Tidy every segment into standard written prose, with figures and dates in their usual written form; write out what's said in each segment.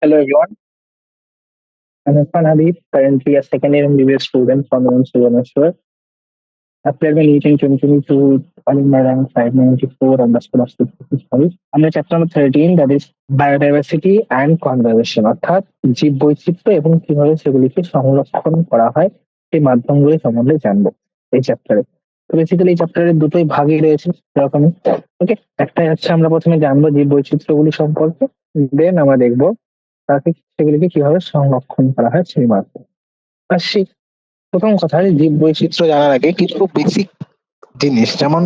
Hello everyone, I'm Irfan Habib, currently a second year MBBS student from UNC Bhubaneswar. I've played my NEET in 2022, earning my rank 594 on the School of Statistics College. I'm in chapter number 13, that is biodiversity and conservation, অর্থাৎ জীব বৈচিত্র্য এবং কিভাবে সেগুলিকে সংরক্ষণ করা হয় সেই মাধ্যমগুলি সম্বন্ধে জানবো এই চ্যাপ্টারে। তো বেসিক্যালি এই চ্যাপ্টারের দুটোই ভাগই রয়েছে এরকমই। ওকে, একটাই হচ্ছে আমরা প্রথমে জানবো জীব বৈচিত্র্যগুলি সম্পর্কে, দেন আমরা দেখবো তাকে সেগুলিকে কিভাবে সংরক্ষণ করা হয় সেই মাধ্যমে। আসছি প্রথম কথা, জীব বৈচিত্র্য জানার আগে কিছু বেসিক জিনিস, যেমন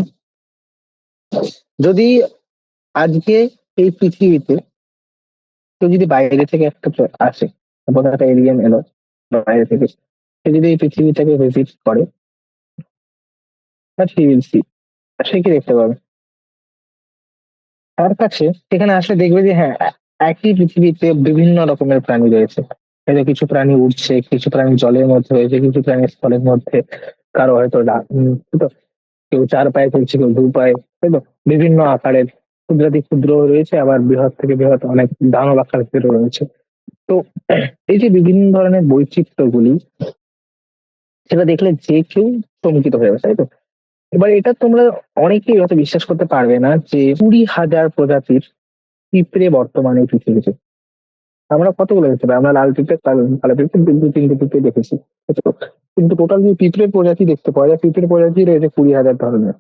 যদি আজকে এই পৃথিবীতে কেউ যদি বাইরে থেকে আসে, কোনো একটা এলিয়েন এলো বাইরে থেকে, সে যদি এই পৃথিবীটাকে ভিজিট করে, বাট হি উইল সি, সে কি দেখতে পাবে? তার কাছে সেখানে আসলে দেখবে যে হ্যাঁ, একই পৃথিবীতে বিভিন্ন রকমের প্রাণী রয়েছে। হয়তো কিছু প্রাণী উঠছে, কিছু প্রাণী জলের মধ্যে রয়েছে, কিছু প্রাণী স্থলের মধ্যে, কারো হয়তো তো কেউ ৪ পায়ে চলছে, কেউ ২ পায়ে, তাই তো? বিভিন্ন আকারের, ক্ষুদ্রাতি ক্ষুদ্র রয়েছে, আবার বৃহৎ থেকে বৃহৎ অনেক দানব আকারেরও রয়েছে। তো এই যে বিভিন্ন ধরনের বৈচিত্র্যগুলি, সেটা দেখলে যে কেউ চমকিত হয়ে যাবে, তাই তো? এবার এটা তোমরা অনেকেই হয়তো বিশ্বাস করতে পারবে না যে ২০,০০০ প্রজাতির পিঁপড়ে বর্তমানে এই পৃথিবীতে। আমরা কতগুলো দেখতে পাই? আমরা লাল পিঁপড়ে, কালো পিঁপড়ে, ২-৩টে পিঁপড়ে দেখেছি। তো কিন্তু টোটাল যে পিঁপড়ের প্রজাতি দেখতে পাওয়া যায়, পিঁপড়ের প্রজাতি রয়েছে ২০,০০০ ধরনের।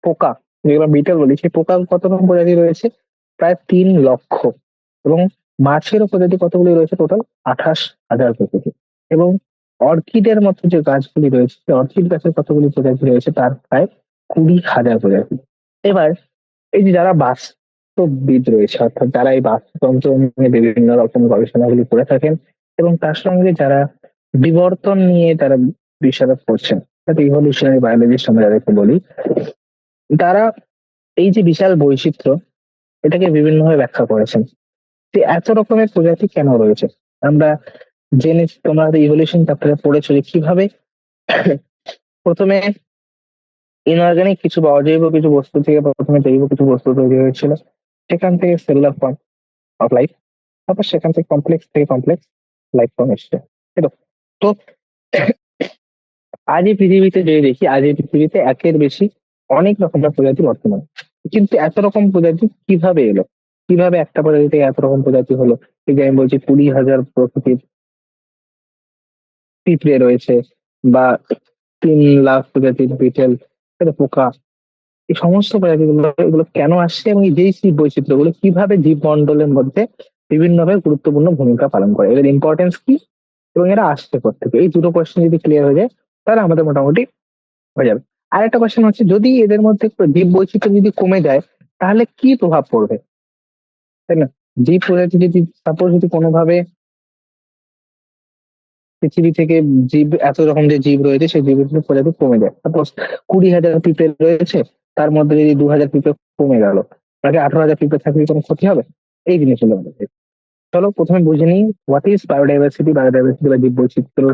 পোকা, যেগুলো বিটেল বলি, সেই পোকা কত রকম প্রজাতি রয়েছে? প্রায় ৩ লক্ষ। এবং মাছেরও প্রজাতি কতগুলি রয়েছে? টোটাল ২৮,০০০ প্রজাতি। এবং অর্কিডের মতো যে গাছগুলি রয়েছে, সেই অর্কিড গাছের কতগুলি প্রজাতি রয়েছে? তার প্রায় ২০,০০০ প্রজাতি। এবার এই যে যারা বাস্তুবিদ রয়েছে, অর্থাৎ যারা এই বাস্তুতন্ত্র নিয়ে বিভিন্ন রকম গবেষণাগুলি করে থাকেন, এবং তার সঙ্গে যারা বিবর্তন নিয়ে তারা বিষয়টা করছেন, অর্থাৎ ইভলিউশনারি বায়োলজিস্ট আমরা যাদেরকে বলি, তারা এই যে বিশাল বৈচিত্র্য, এটাকে বিভিন্নভাবে ব্যাখ্যা করেছেন যে এত রকমের প্রজাতি কেন রয়েছে। আমরা জেনেছি, তোমরা ইভলিউশন চ্যাপ্টারে পড়েছো যে কিভাবে প্রথমে ইনঅর্গানিক কিছু বা অজৈব কিছু বস্তু থেকে প্রথমে জৈব কিছু বস্তু তৈরি হয়েছিল, সেখান থেকে সেলুলার ফর্ম অফ লাইফ, তারপর সেখান থেকে কমপ্লেক্স থেকে কমপ্লেক্স লাইফ ফর্ম এসছে, তাই তো? তো আজ এই পৃথিবীতে যদি দেখি, আজ এই পৃথিবীতে একের বেশি অনেক রকমের প্রজাতি বর্তমান। কিন্তু এত রকম প্রজাতি কিভাবে এলো? কিভাবে একটা প্রজাতি থেকে এত রকম প্রজাতি হলো? এই যে আমি বলছি ২০,০০০ প্রকৃতির পিঁপড়ে রয়েছে, বা ৩ লাখ প্রজাতির বিটেল, পোকা, এই সমস্ত প্রজাতিগুলো, এগুলো কেন আসছে, এবং এই যেই জীব বৈচিত্র্যগুলো কিভাবে জীবমণ্ডলের মধ্যে বিভিন্নভাবে গুরুত্বপূর্ণ ভূমিকা পালন করে, এদের ইম্পর্টেন্স কি, এবং এরা আসছে কোত্থেকে, এই দুটো কোয়েশ্চেন যদি ক্লিয়ার হয়ে যায়, তাহলে আমাদের মোটামুটি হয়ে যাবে। আরেকটা কোয়েশ্চেন হচ্ছে, যদি এদের মধ্যে জীব বৈচিত্র্য যদি কমে যায়, তাহলে কি প্রভাব পড়বে, তাই না? জীব প্রজাতি যদি সাপোজ যদি কোনোভাবে পৃথিবী থেকে জীব, এত রকম যে জীব রয়েছে, সেই জীবের প্রজাতি কমে যায়, সাপোজ ২০,০০০ পিঁপড়ে রয়েছে, তার মধ্যে যদি ২,০০০ পিঁপড়ে কমে গেল, তাকে ১৮,০০০ পিঁপড়ে থাকলে কোনো ক্ষতি হবে? এই জিনিসগুলো আমাদের দেখতে। চলো প্রথমে বুঝে নিই, হোয়াট ইজ বায়োডাইভার্সিটি। বায়োডাইভার্সিটি বা জীব বৈচিত্র্য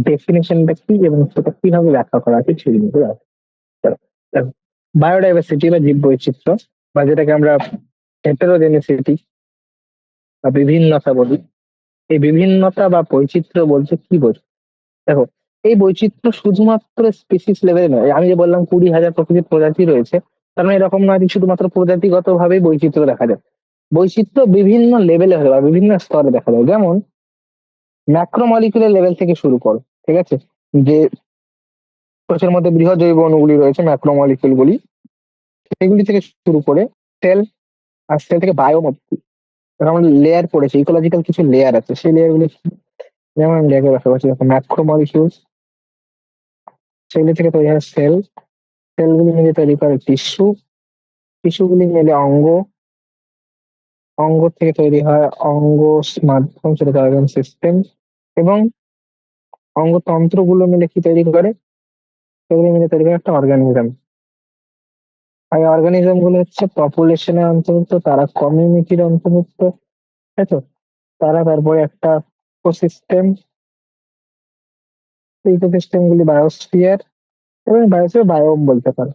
ডেফিনেশনটা কি, এবং সেটা কিভাবে ব্যাখ্যা করা আছে সেই জিনিসগুলো আছে। চলো, বায়োডাইভার্সিটি বা জীব বৈচিত্র্য, বা যেটাকে আমরা হেটেরোজেনেসিটি বা বিভিন্নতা বলি, এই বিভিন্নতা বা বৈচিত্র্য বলতে কি বোঝো? দেখো, এই বৈচিত্র্য শুধুমাত্র স্পিসিস লেভেলে নয়। আমি যে বললাম ২০,০০০ প্রকৃতির প্রজাতি রয়েছে, তার মানে এরকম নয় যে শুধুমাত্র প্রজাতিগত ভাবেই বৈচিত্র্য দেখা যায়। বৈচিত্র্য বিভিন্ন লেভেলে হয় বা বিভিন্ন স্তরে দেখা যায়। যেমন ম্যাক্রোমলিকুলার লেভেল থেকে শুরু করো, ঠিক আছে? যে কোষের মধ্যে বৃহৎ জৈব অণুগুলি রয়েছে, ম্যাক্রোমলিকুল গুলি, সেগুলি থেকে শুরু করে সেল, আর সেল থেকে বায়োম অব্দি। আমরা লেয়ার পড়েছি, ইকোলজিক্যাল কিছু লেয়ার আছে, সেই লেয়ার গুলি যেমন আমি লেয়ার ব্যাখ্যা করছি। দেখো, ম্যাক্রোমলিকিউলস, সেগুলি থেকে তৈরি হয় সেল, সেলগুলি মিলে তৈরি করে টিস্যু, টিস্যুগুলি মিলে অঙ্গ, অঙ্গ থেকে তৈরি হয় অঙ্গ মাধ্যম, সেটা অর্গান সিস্টেম, এবং অঙ্গতন্ত্রগুলো মিলে কি তৈরি করে? সেগুলো মিলে তৈরি করে একটা অর্গানিজম। আর অর্গানিজম গুলো হচ্ছে পপুলেশনের অন্তর্ভুক্ত, তারা কমিউনিটির অন্তর্ভুক্ত, তাই তো? তারা তারপরে একটা ইকোসিস্টেম, ইকোসিস্টেম গুলি বায়োস্ফিয়ার, এবং বায়োস্ফিয়ার বায়োম বলতে পারে।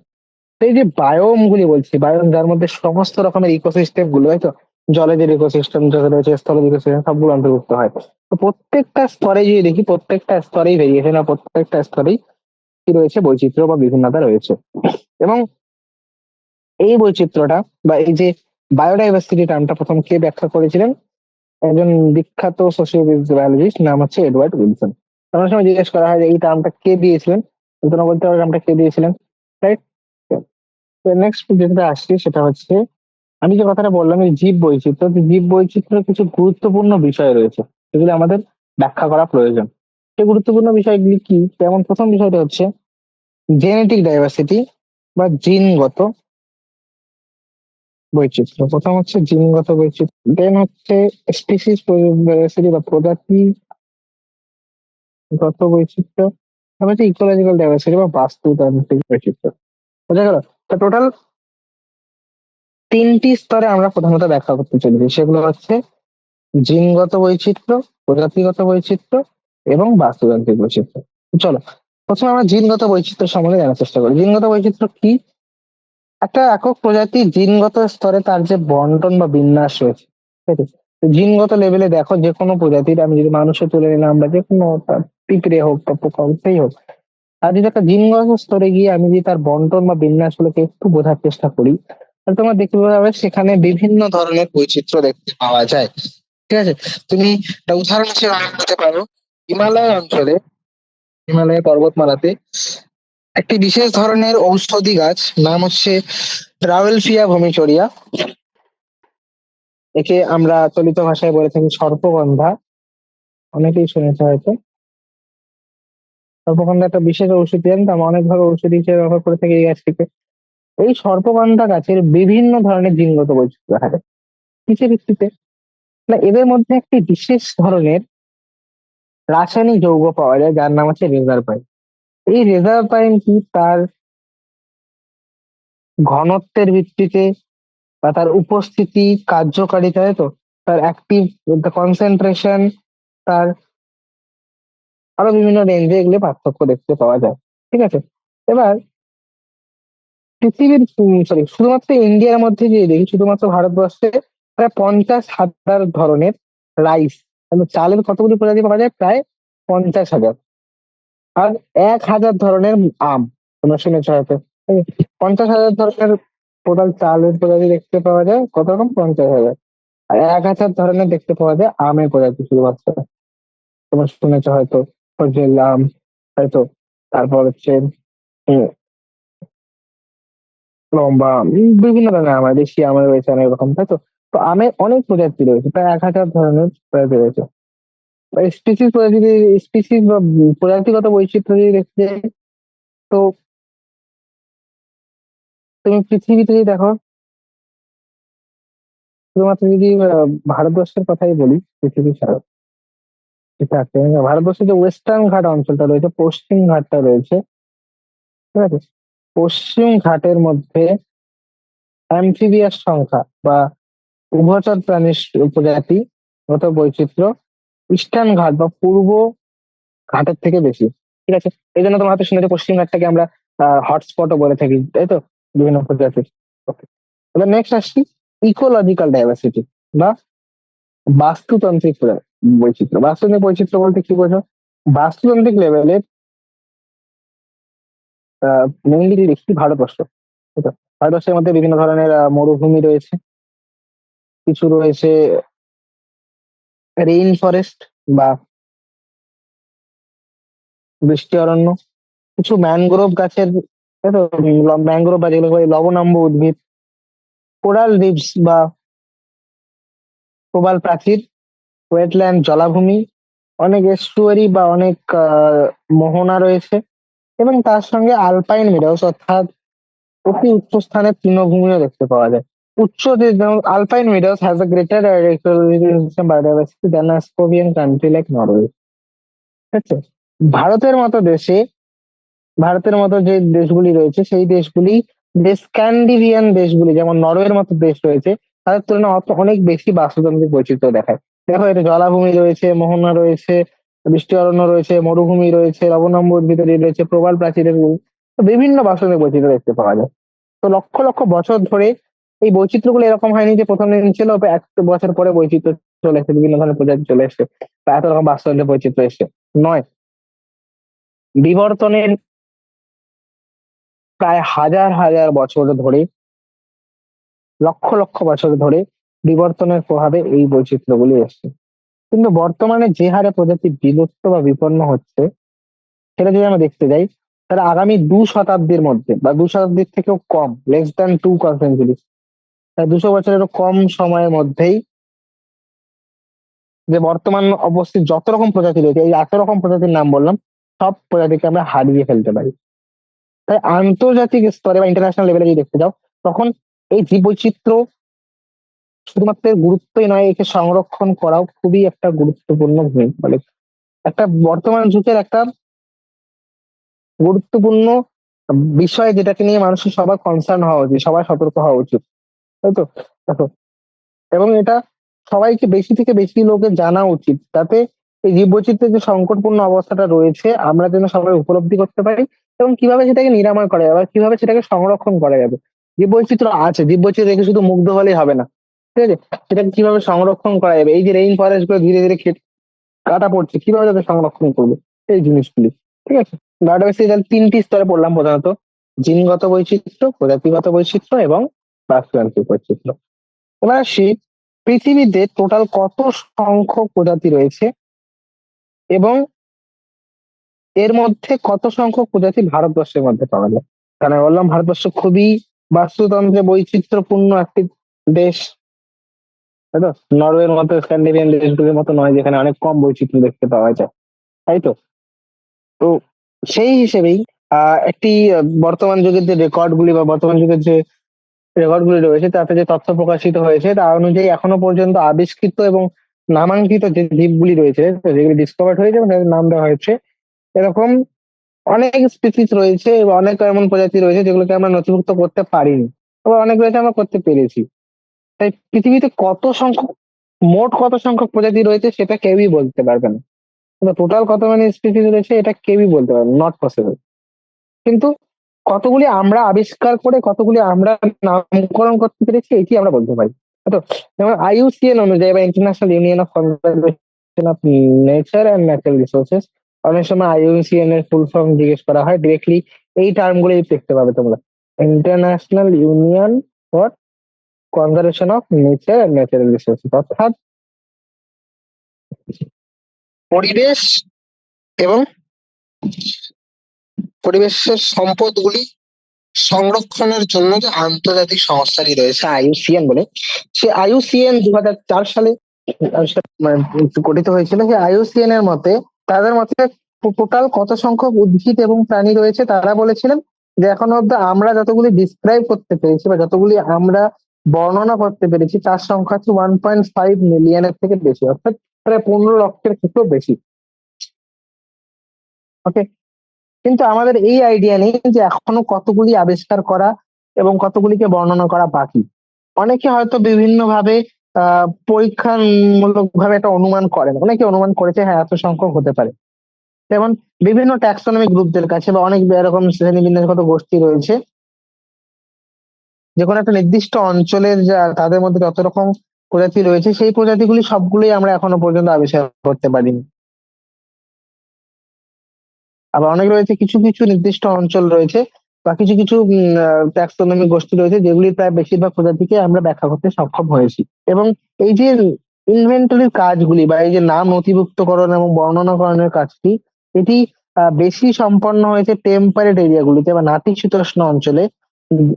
তো এই যে বায়োম গুলি বলছি, বায়োম যার মধ্যে সমস্ত রকমের ইকোসিস্টেম গুলো, তাই তো? জলজের ইকোসিস্টেম যত রয়েছে, স্থলজ ইকোসিস্টেম সবগুলো অন্তর্ভুক্ত হয়। তো প্রত্যেকটা স্তরে যদি দেখি, প্রত্যেকটা স্তরেই ভেরিয়েশন, আর প্রত্যেকটা স্তরেই কি রয়েছে, বৈচিত্র্য বা বিভিন্নতা রয়েছে। এবং এই বৈচিত্র্যটা বা এই যে বায়োডাইভার্সিটি টার্মটা প্রথম কে ব্যাখ্যা করেছিলেন? একজন বিখ্যাত বায়োলজিস্ট, নাম হচ্ছে এডওয়ার্ড উইলসন। অনেক সময় জিজ্ঞেস করা হয় যে এই টার্মটা কে দিয়েছিলেন, তোমরা বলতে পারো টার্মটা কে দিয়েছিলেন, রাইট? তো নেক্সট যেটা আসছে সেটা হচ্ছে, আমি যে কথাটা বললাম এই জীব বৈচিত্র্য, তো জীব বৈচিত্র্যের কিছু গুরুত্বপূর্ণ বিষয় রয়েছে যেগুলো আমাদের ব্যাখ্যা করা প্রয়োজন। সেই গুরুত্বপূর্ণ বিষয়গুলি কি? যেমন প্রথম বিষয়টা হচ্ছে জেনেটিক ডাইভার্সিটি বা জিনগত বৈচিত্র্য। প্রথম হচ্ছে জিনগত বৈচিত্র্য, দেন হচ্ছে স্পিসিস ডাইভার্সিটি বা প্রজাতিগত বৈচিত্র্য, তারপর হচ্ছে ইকোলজিক্যাল ডাইভার্সিটি বা বাস্তুতান্ত্রিক বৈচিত্র্য। বোঝা গেল? তো টোটাল তিনটি স্তরে আমরা প্রধানত ব্যাখ্যা করতে চলেছি, সেগুলো হচ্ছে জিনগত বৈচিত্র্য, প্রজাতিগত বৈচিত্র্য এবং বাস্তুতান্ত্রিক বৈচিত্র্য। চলো প্রথমে আমরা জিনগত বৈচিত্র্য সম্বন্ধে জানার চেষ্টা করি। জিনগত বৈচিত্র্য কি? একটা একক প্রজাতি জিনগত স্তরে তার যে বন্টন বা বিন্যাস রয়েছে, ঠিক আছে? তো জিনগত লেভেলে দেখো, যে কোনো প্রজাতির, আমি যদি মানুষে তুলে নিলাম বা যে কোনো পিঁপড়ে হোক বা পোকা হোক, সেই হোক, আর যদি একটা জিনগত স্তরে গিয়ে আমি যদি তার বন্টন বা বিন্যাস গুলোকে একটু বোঝার চেষ্টা করি, তাহলে তোমরা দেখতে পাবে সেখানে বিভিন্ন ধরনের বৈচিত্র্য দেখতে পাওয়া যায়। ঠিক আছে? তুমি একটা উদাহরণ হিসেবে আমি বলতে পারো, হিমালয় অঞ্চলে, হিমালয় পর্বতমালাতে একটি বিশেষ ধরনের ঔষধি গাছ, নাম হচ্ছে রাওয়েলফিয়া ভূমিচরিয়া। একে আমরা চলিত ভাষায় বলে থাকি সর্পগন্ধা, অনেকেই শুনেছে হয়তো। সর্পগন্ধা একটা বিশেষ ঔষধি, জানতাম অনেকভাবে ঔষধি হিসেবে ব্যবহার করে থাকে এই গাছটিকে। এই সর্পগন্ধা গাছের বিভিন্ন ধরনের জিনগত বৈচিত্র্য দেখা যায় কিসের ভিত্তিতে? না, এদের মধ্যে একটি বিশেষ ধরনের রাসায়নিক যৌগ পাওয়া যায় যার নাম হচ্ছে রেজারপাইন। এই রেজারপাইন কি তার ঘনত্বের ভিত্তিতে বা তার উপস্থিতি, কার্যকারিতা, তাই তো, তার অ্যাক্টিভ কনসেন্ট্রেশন, তার আরো বিভিন্ন রেঞ্জে এগুলো পার্থক্য দেখতে পাওয়া যায়। ঠিক আছে? এবার পৃথিবীর, সরি, শুধুমাত্র ইন্ডিয়ার মধ্যে যদি দেখি, শুধুমাত্র ভারতবর্ষে প্রায় 50,000 ধরনের রাইস, মানে চালের কতগুলি প্রজাতি পাওয়া যায়? প্রায় 50,000। আর 1,000 ধরনের আম, তোমরা শুনেছ হয়তো। 50,000 ধরনের টোটাল চালের প্রজাতি দেখতে পাওয়া যায়, কত রকম? 50,000। আর 1,000 ধরনের দেখতে পাওয়া যায় আমের প্রজাতি শুধুমাত্র। তোমরা শুনেছ হয়তো ফজল আম, হয়তো, তারপর হচ্ছে উম, লম্বা আম, বিভিন্ন ধরনের আম, দেশি আমের রয়েছে অনেক রকম, তাই তো। তো আমের অনেক প্রজাতি রয়েছে, প্রায় 1,000 ধরনের প্রজাতি রয়েছে। স্পিসিস প্রজাতি, স্পিসিস বা প্রজাতিগত বৈচিত্র্য যদি দেখতে যাই, তো তুমি পৃথিবীতে যদি দেখো, শুধুমাত্র যদি ভারতবর্ষের কথাই বলি, পৃথিবী ছাড়া যেটা আছে, ভারতবর্ষের যে ওয়েস্টার্ন ঘাট অঞ্চলটা রয়েছে, পশ্চিম ঘাটটা রয়েছে, ঠিক আছে? পশ্চিম ঘাটের মধ্যে অ্যামফিবিয়াস সংখ্যা বা উভচর প্রাণীর প্রজাতি গত বৈচিত্র্য ইস্টার্ন ঘাট বা পূর্ব ঘাটের থেকে বেশি। ঠিক আছে? এই জন্য তোমার হয়তো শুনেছো পশ্চিম ঘাটটাকে আমরা হটস্পটও বলে থাকি, তাই তো, বিভিন্ন প্রজাতির। ওকে, এবার নেক্সট আসছি ইকোলজিক্যাল ডাইভার্সিটি বা বাস্তুতান্ত্রিক বৈচিত্র্য। বাস্তুতান্ত্রিক বৈচিত্র্য বলতে কি বোঝো? বাস্তুতান্ত্রিক লেভেলে মেইনলি যদি দেখি ভারতবর্ষ, ঠিক আছে? ভারতবর্ষের মধ্যে বিভিন্ন ধরনের মরুভূমি রয়েছে, কিছু রয়েছে রেইন ফরেস্ট বা বৃষ্টি অরণ্য, কিছু ম্যানগ্রোভ গাছের, তাই তো, ম্যানগ্রোভ বা যেগুলো বলে লবণাম্ব উদ্ভিদ, কোরাল রিফস বা প্রবাল প্রাচীর, ওয়েটল্যান্ড জলাভূমি, অনেক এস্টুয়ারি বা অনেক মোহনা রয়েছে, এবং তার সঙ্গে আলপাইন মিডাউস অর্থাৎ অতি উচ্চ স্থানের তৃণভূমিও দেখতে পাওয়া যায়। যেমন alpine meadows has a greater biodiversity than a Scandinavian country like Norway. ঠিক আছে? ভারতের মতো দেশে, ভারতের মতো যে দেশগুলি রয়েছে সেই দেশগুলি, যে স্ক্যান্ডিভিয়ান দেশগুলি যেমন নরওয়ের মতো দেশ রয়েছে, তাদের তুলনায় অনেক বেশি বাস্তুতান্ত্রিক বৈচিত্র্য দেখায়। দেখো, এতে জলাভূমি রয়েছে, মোহনা রয়েছে, বৃষ্টি অরণ্য রয়েছে, মরুভূমি রয়েছে, লবণাম্ব উদ্ভিদের রয়েছে, প্রবাল প্রাচীরের বিভিন্ন বাস্তুতান্ত্রিক বৈচিত্র্য দেখতে পাওয়া যায়। তো লক্ষ লক্ষ বছর ধরে এই বৈচিত্র্যগুলো এরকম হয়নি যে প্রথম দিন ছিল 1 বছর পরে বৈচিত্র্য চলে এসেছে, বিভিন্ন ধরনের প্রজাতি চলে এসেছে বা এত রকম বাস্তুতন্ত্রের বৈচিত্র্য এসেছে। নয়, বিবর্তনের প্রায় হাজার হাজার বছর ধরে, লক্ষ লক্ষ বছর ধরে বিবর্তনের প্রভাবে এই বৈচিত্র্যগুলি এসছে। কিন্তু বর্তমানে যে হারে প্রজাতি বিলুপ্ত বা বিপন্ন হচ্ছে, সেটা যদি আমরা দেখতে যাই, তাহলে আগামী 2 শতাব্দীর মধ্যে বা 2 শতাব্দীর থেকেও কম, লেস দ্যান 2 সেঞ্চুরি, 200 বছরেরও কম সময়ের মধ্যেই যে বর্তমান অবস্থিত যত রকম প্রজাতি রয়েছে, এই 8 রকম প্রজাতির নাম বললাম, সব প্রজাতিকে আমরা হারিয়ে ফেলতে পারি। তাই আন্তর্জাতিক স্তরে বা ইন্টারন্যাশনাল লেভেলে যদি দেখতে যাও, তখন এই জীববৈচিত্র্য শুধুমাত্র এর গুরুত্বই নয়, একে সংরক্ষণ করাও খুবই একটা গুরুত্বপূর্ণ ভূমিকা, মানে একটা বর্তমান যুগের একটা গুরুত্বপূর্ণ বিষয়, যেটাকে নিয়ে মানুষের সবার কনসার্ন হওয়া উচিত, সবাই সতর্ক হওয়া উচিত, তাই তো? দেখো, এবং এটা সবাইকে বেশি থেকে বেশি লোকের জানা উচিত, যাতে এই জীববৈচিত্র্যের যে সংকটপূর্ণ অবস্থাটা রয়েছে আমরা যেন সবাই উপলব্ধি করতে পারি, এবং কিভাবে সেটাকে নিরাময় করা যাবে, আর কিভাবে সেটাকে সংরক্ষণ করা যাবে। জীববৈচিত্র্য আছে, জীববৈচিত্র্য দেখে শুধু মুগ্ধ হলেই হবে না, ঠিক আছে? সেটাকে কিভাবে সংরক্ষণ করা যাবে, এই যে রেইন ফরেস্ট গুলো ধীরে ধীরে কাটা পড়ছে, কিভাবে তাদের সংরক্ষণ করবে, এই জিনিসগুলি, ঠিক আছে? বায়োডাইভার্সিটি তাহলে 3টি স্তরে পড়লাম প্রধানত: জিনগত বৈচিত্র্য, প্রজাতিগত বৈচিত্র্য এবং বাস্তুতান্ত্রিক বৈচিত্র্য। এবার আসি, পৃথিবীতে টোটাল কত সংখ্যক প্রজাতি রয়েছে এবং এর মধ্যে কত সংখ্যক প্রজাতি ভারতবর্ষের মধ্যে পাওয়া যায়। কারণ আমি বললাম ভারতবর্ষ খুবই বাস্তুতন্ত্রে বৈচিত্র্যপূর্ণ একটি দেশ, তাই তো? নরওয়ের মতো, স্ক্যান্ডিনেভিয়ান দেশগুলোর মতো নয় যেখানে অনেক কম বৈচিত্র্য দেখতে পাওয়া যায়, তাই তো? তো সেই হিসেবেই একটি বর্তমান যুগের যে রেকর্ড গুলি বা বর্তমান যুগের যে রেকর্ড গুলি রয়েছে, তাতে যে তথ্য প্রকাশিত হয়েছে তা অনুযায়ী এখনো পর্যন্ত আবিষ্কৃত এবং নামাঙ্কিত যে দ্বীপগুলি রয়েছে, যেগুলি ডিসকভার্ড হয়েছে এবং তাদের নাম দেওয়া হয়েছে, এরকম অনেক স্পিসিস রয়েছে এবং অনেক এমন প্রজাতি রয়েছে যেগুলোকে আমরা নথিভুক্ত করতে পারিনি, আবার অনেক রয়েছে আমরা করতে পেরেছি। তাই পৃথিবীতে মোট কত সংখ্যক প্রজাতি রয়েছে সেটা কেউই বলতে পারবে না, টোটাল কত মানে স্পিসিস রয়েছে এটা কেউই বলতে পারবে না, নট পসিবল। কিন্তু কতগুলি আমরা আবিষ্কার করে, কতগুলি আমরা নামকরণ করতে পেরেছি, এটি আমরা বলতে পারি, তাই তো? যেমন IUCN অনুযায়ী বা international union of conservation of nature and natural resources, অনেক সময় IUCN এর ফুল ফর্ম জিজ্ঞেস করা হয়, ডিরেক্টলি এই টার্ম গুলোই দেখতে পাবে তোমরা: international union for conservation of nature and natural resources, অর্থাৎ পরিবেশ এবং পরিবেশের সম্পদগুলি সংরক্ষণের জন্য যে আন্তর্জাতিক সংস্থাটি রয়েছে IUCN বলে, সে IUCN 2004 সালে মানে গঠিত হয়েছিল। সেই IUCN এর মতে, তাদের মতে টোটাল কত সংখ্যক উদ্ভিদ এবং প্রাণী রয়েছে, তারা বলেছিলেন যে এখনো অব্দি আমরা যতগুলি ডিসক্রাইব করতে পেরেছি বা যতগুলি আমরা বর্ণনা করতে পেরেছি, তার সংখ্যা হচ্ছে 1.5 মিলিয়নের থেকে বেশি, অর্থাৎ প্রায় 15 লক্ষের থেকেও বেশি। ওকে, কিন্তু আমাদের এই আইডিয়া নেই যে এখনো কতগুলি আবিষ্কার করা এবং কতগুলিকে বর্ণনা করা বাকি। অনেকে হয়তো বিভিন্ন ভাবে পরীক্ষামূলক ভাবে একটা অনুমান করেন, অনেকে অনুমান করেছে হ্যাঁ এত সংখ্যক হতে পারে। যেমন বিভিন্ন ট্যাক্সোনমিক গ্রুপদের কাছে বা অনেক এরকম শ্রেণীবিন্যাসগত গোষ্ঠী রয়েছে, যে কোনো একটা নির্দিষ্ট অঞ্চলের যা তাদের মধ্যে যত রকম প্রজাতি রয়েছে, সেই প্রজাতিগুলি সবগুলোই আমরা এখনো পর্যন্ত আবিষ্কার করতে পারিনি। আবার অনেক রয়েছে, কিছু কিছু নির্দিষ্ট অঞ্চল রয়েছে বা কিছু কিছু ট্যাক্সোনমিক গোষ্ঠী রয়েছে যেগুলির প্রায় বেশিরভাগ প্রজাতিকে আমরা ব্যাখ্যা করতে সক্ষম হয়েছি। এবং এই যে ইনভেন্টরির কাজগুলি বা এই যে নাম নথিভুক্তকরণ এবং বর্ণনাকরণের কাজটি, এটি বেশি সম্পন্ন হয়েছে টেম্পারেট এরিয়াগুলিতে বা নাতিশীতোষ্ণ অঞ্চলে, উম,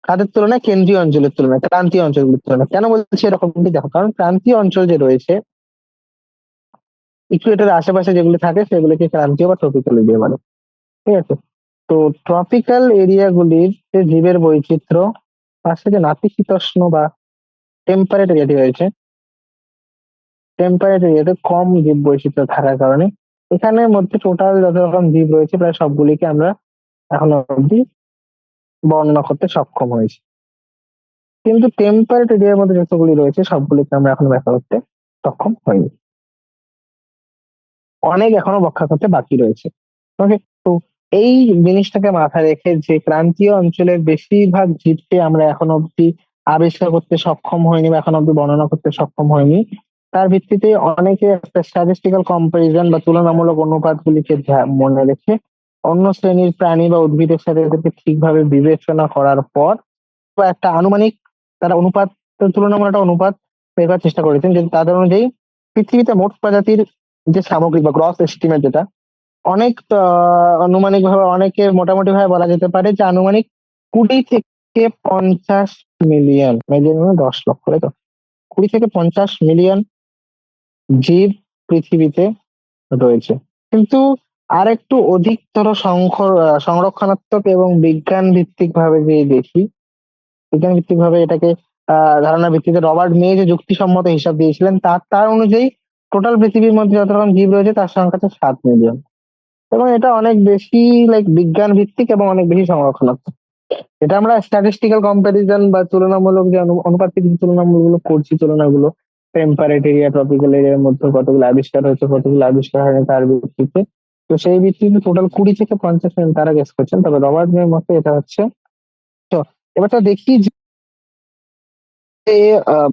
তাদের তুলনায় কেন্দ্রীয় অঞ্চলের তুলনায়, ক্রান্তীয় অঞ্চলগুলির তুলনায়। কেন বলছি এরকমটি? দেখো, কারণ ক্রান্তীয় অঞ্চল যে রয়েছে, ইকুয়েটরের আশেপাশে যেগুলি থাকে সেগুলিকে ক্রান্তীয় বা ট্রপিক্যাল এরিয়া বলে, ঠিক আছে? তো ট্রপিক্যাল এরিয়াগুলির যে জীবের বৈচিত্র্য, তার সাথে নাতিশীতোষ্ণ বা টেম্পারেট এরিয়াটি রয়েছে, টেম্পারেট এরিয়াতে কম জীব বৈচিত্র্য থাকার কারণে এখানের মধ্যে টোটাল যত রকম জীব রয়েছে প্রায় সবগুলিকে আমরা এখনো অব্দি বর্ণনা করতে সক্ষম হয়েছি। কিন্তু টেম্পারেট এরিয়ার মধ্যে যতগুলি রয়েছে সবগুলিকে আমরা এখনো ব্যাখ্যা করতে সক্ষম হইনি, অনেক এখনো ব্যাখ্যা করতে বাকি রয়েছে। ওকে, তো এই জিনিসটাকে মাথায় রেখে যে ক্রান্তীয় অঞ্চলের বেশিরভাগ জীবকে আমরা এখন অব্দি আবিষ্কার করতে সক্ষম হয়নি বা এখন অব্দি বর্ণনা করতে সক্ষম হয়নি, তার ভিত্তিতে অনেকে একটা স্ট্যাটিস্টিক্যাল কম্পারিজন বা তুলনামূলক অনুপাতগুলিকে মনে রেখে অন্য শ্রেণীর প্রাণী বা উদ্ভিদের সাথে এদেরকে ঠিকভাবে বিবেচনা করার পর বা একটা আনুমানিক তারা অনুপাত, তুলনামূলক একটা অনুপাত বের করার চেষ্টা করেছেন, কিন্তু তাদের অনুযায়ী পৃথিবীতে মোট প্রজাতির যে সামগ্রিক বা গ্রস এস্টিমেট, যেটা অনেক আনুমানিক ভাবে অনেকে মোটামুটি ভাবে বলা যেতে পারে যে আনুমানিক 20 থেকে 50 মিলিয়ন, এই যে 10 লক্ষ, তাই তো, 20 থেকে 50 মিলিয়ন জীব পৃথিবীতে রয়েছে। কিন্তু আরেকটু অধিকতর সংরক্ষণাত্মক এবং বিজ্ঞান ভিত্তিক ভাবে যদি দেখি, বিজ্ঞান ভিত্তিক ভাবে এটাকে ধারণার ভিত্তিতে রবার্ট মে যে যুক্তিসম্মত হিসাব দিয়েছিলেন, তার অনুযায়ী টোটাল পৃথিবীর মধ্যে যত রকম জীব রয়েছে তার সংখ্যা হচ্ছে 7 মিলিয়ন। এবং এটা অনেক বেশি লাইক বিজ্ঞান ভিত্তিক এবং অনেক বেশি সংরক্ষণাত্মক। এটা আমরা স্ট্যাটিস্টিক্যাল কম্পারিজন বা তুলনামূলক যে অনুপাতিক যে তুলনামূলক করছি, তুলনাগুলো টেম্পারেট এরিয়া, ট্রপিক্যাল এরিয়ার মধ্যে কতগুলো আবিষ্কার হয়েছে, কতগুলো আবিষ্কার হয়নি তার ভিত্তিতে। তো সেই ভিত্তিতে টোটাল 20 থেকে 50 মিলিয়ন তারা গেস করছেন, তবে রবার্ট মের মতে এটা হচ্ছে। তো এবার তো দেখি যে আহ,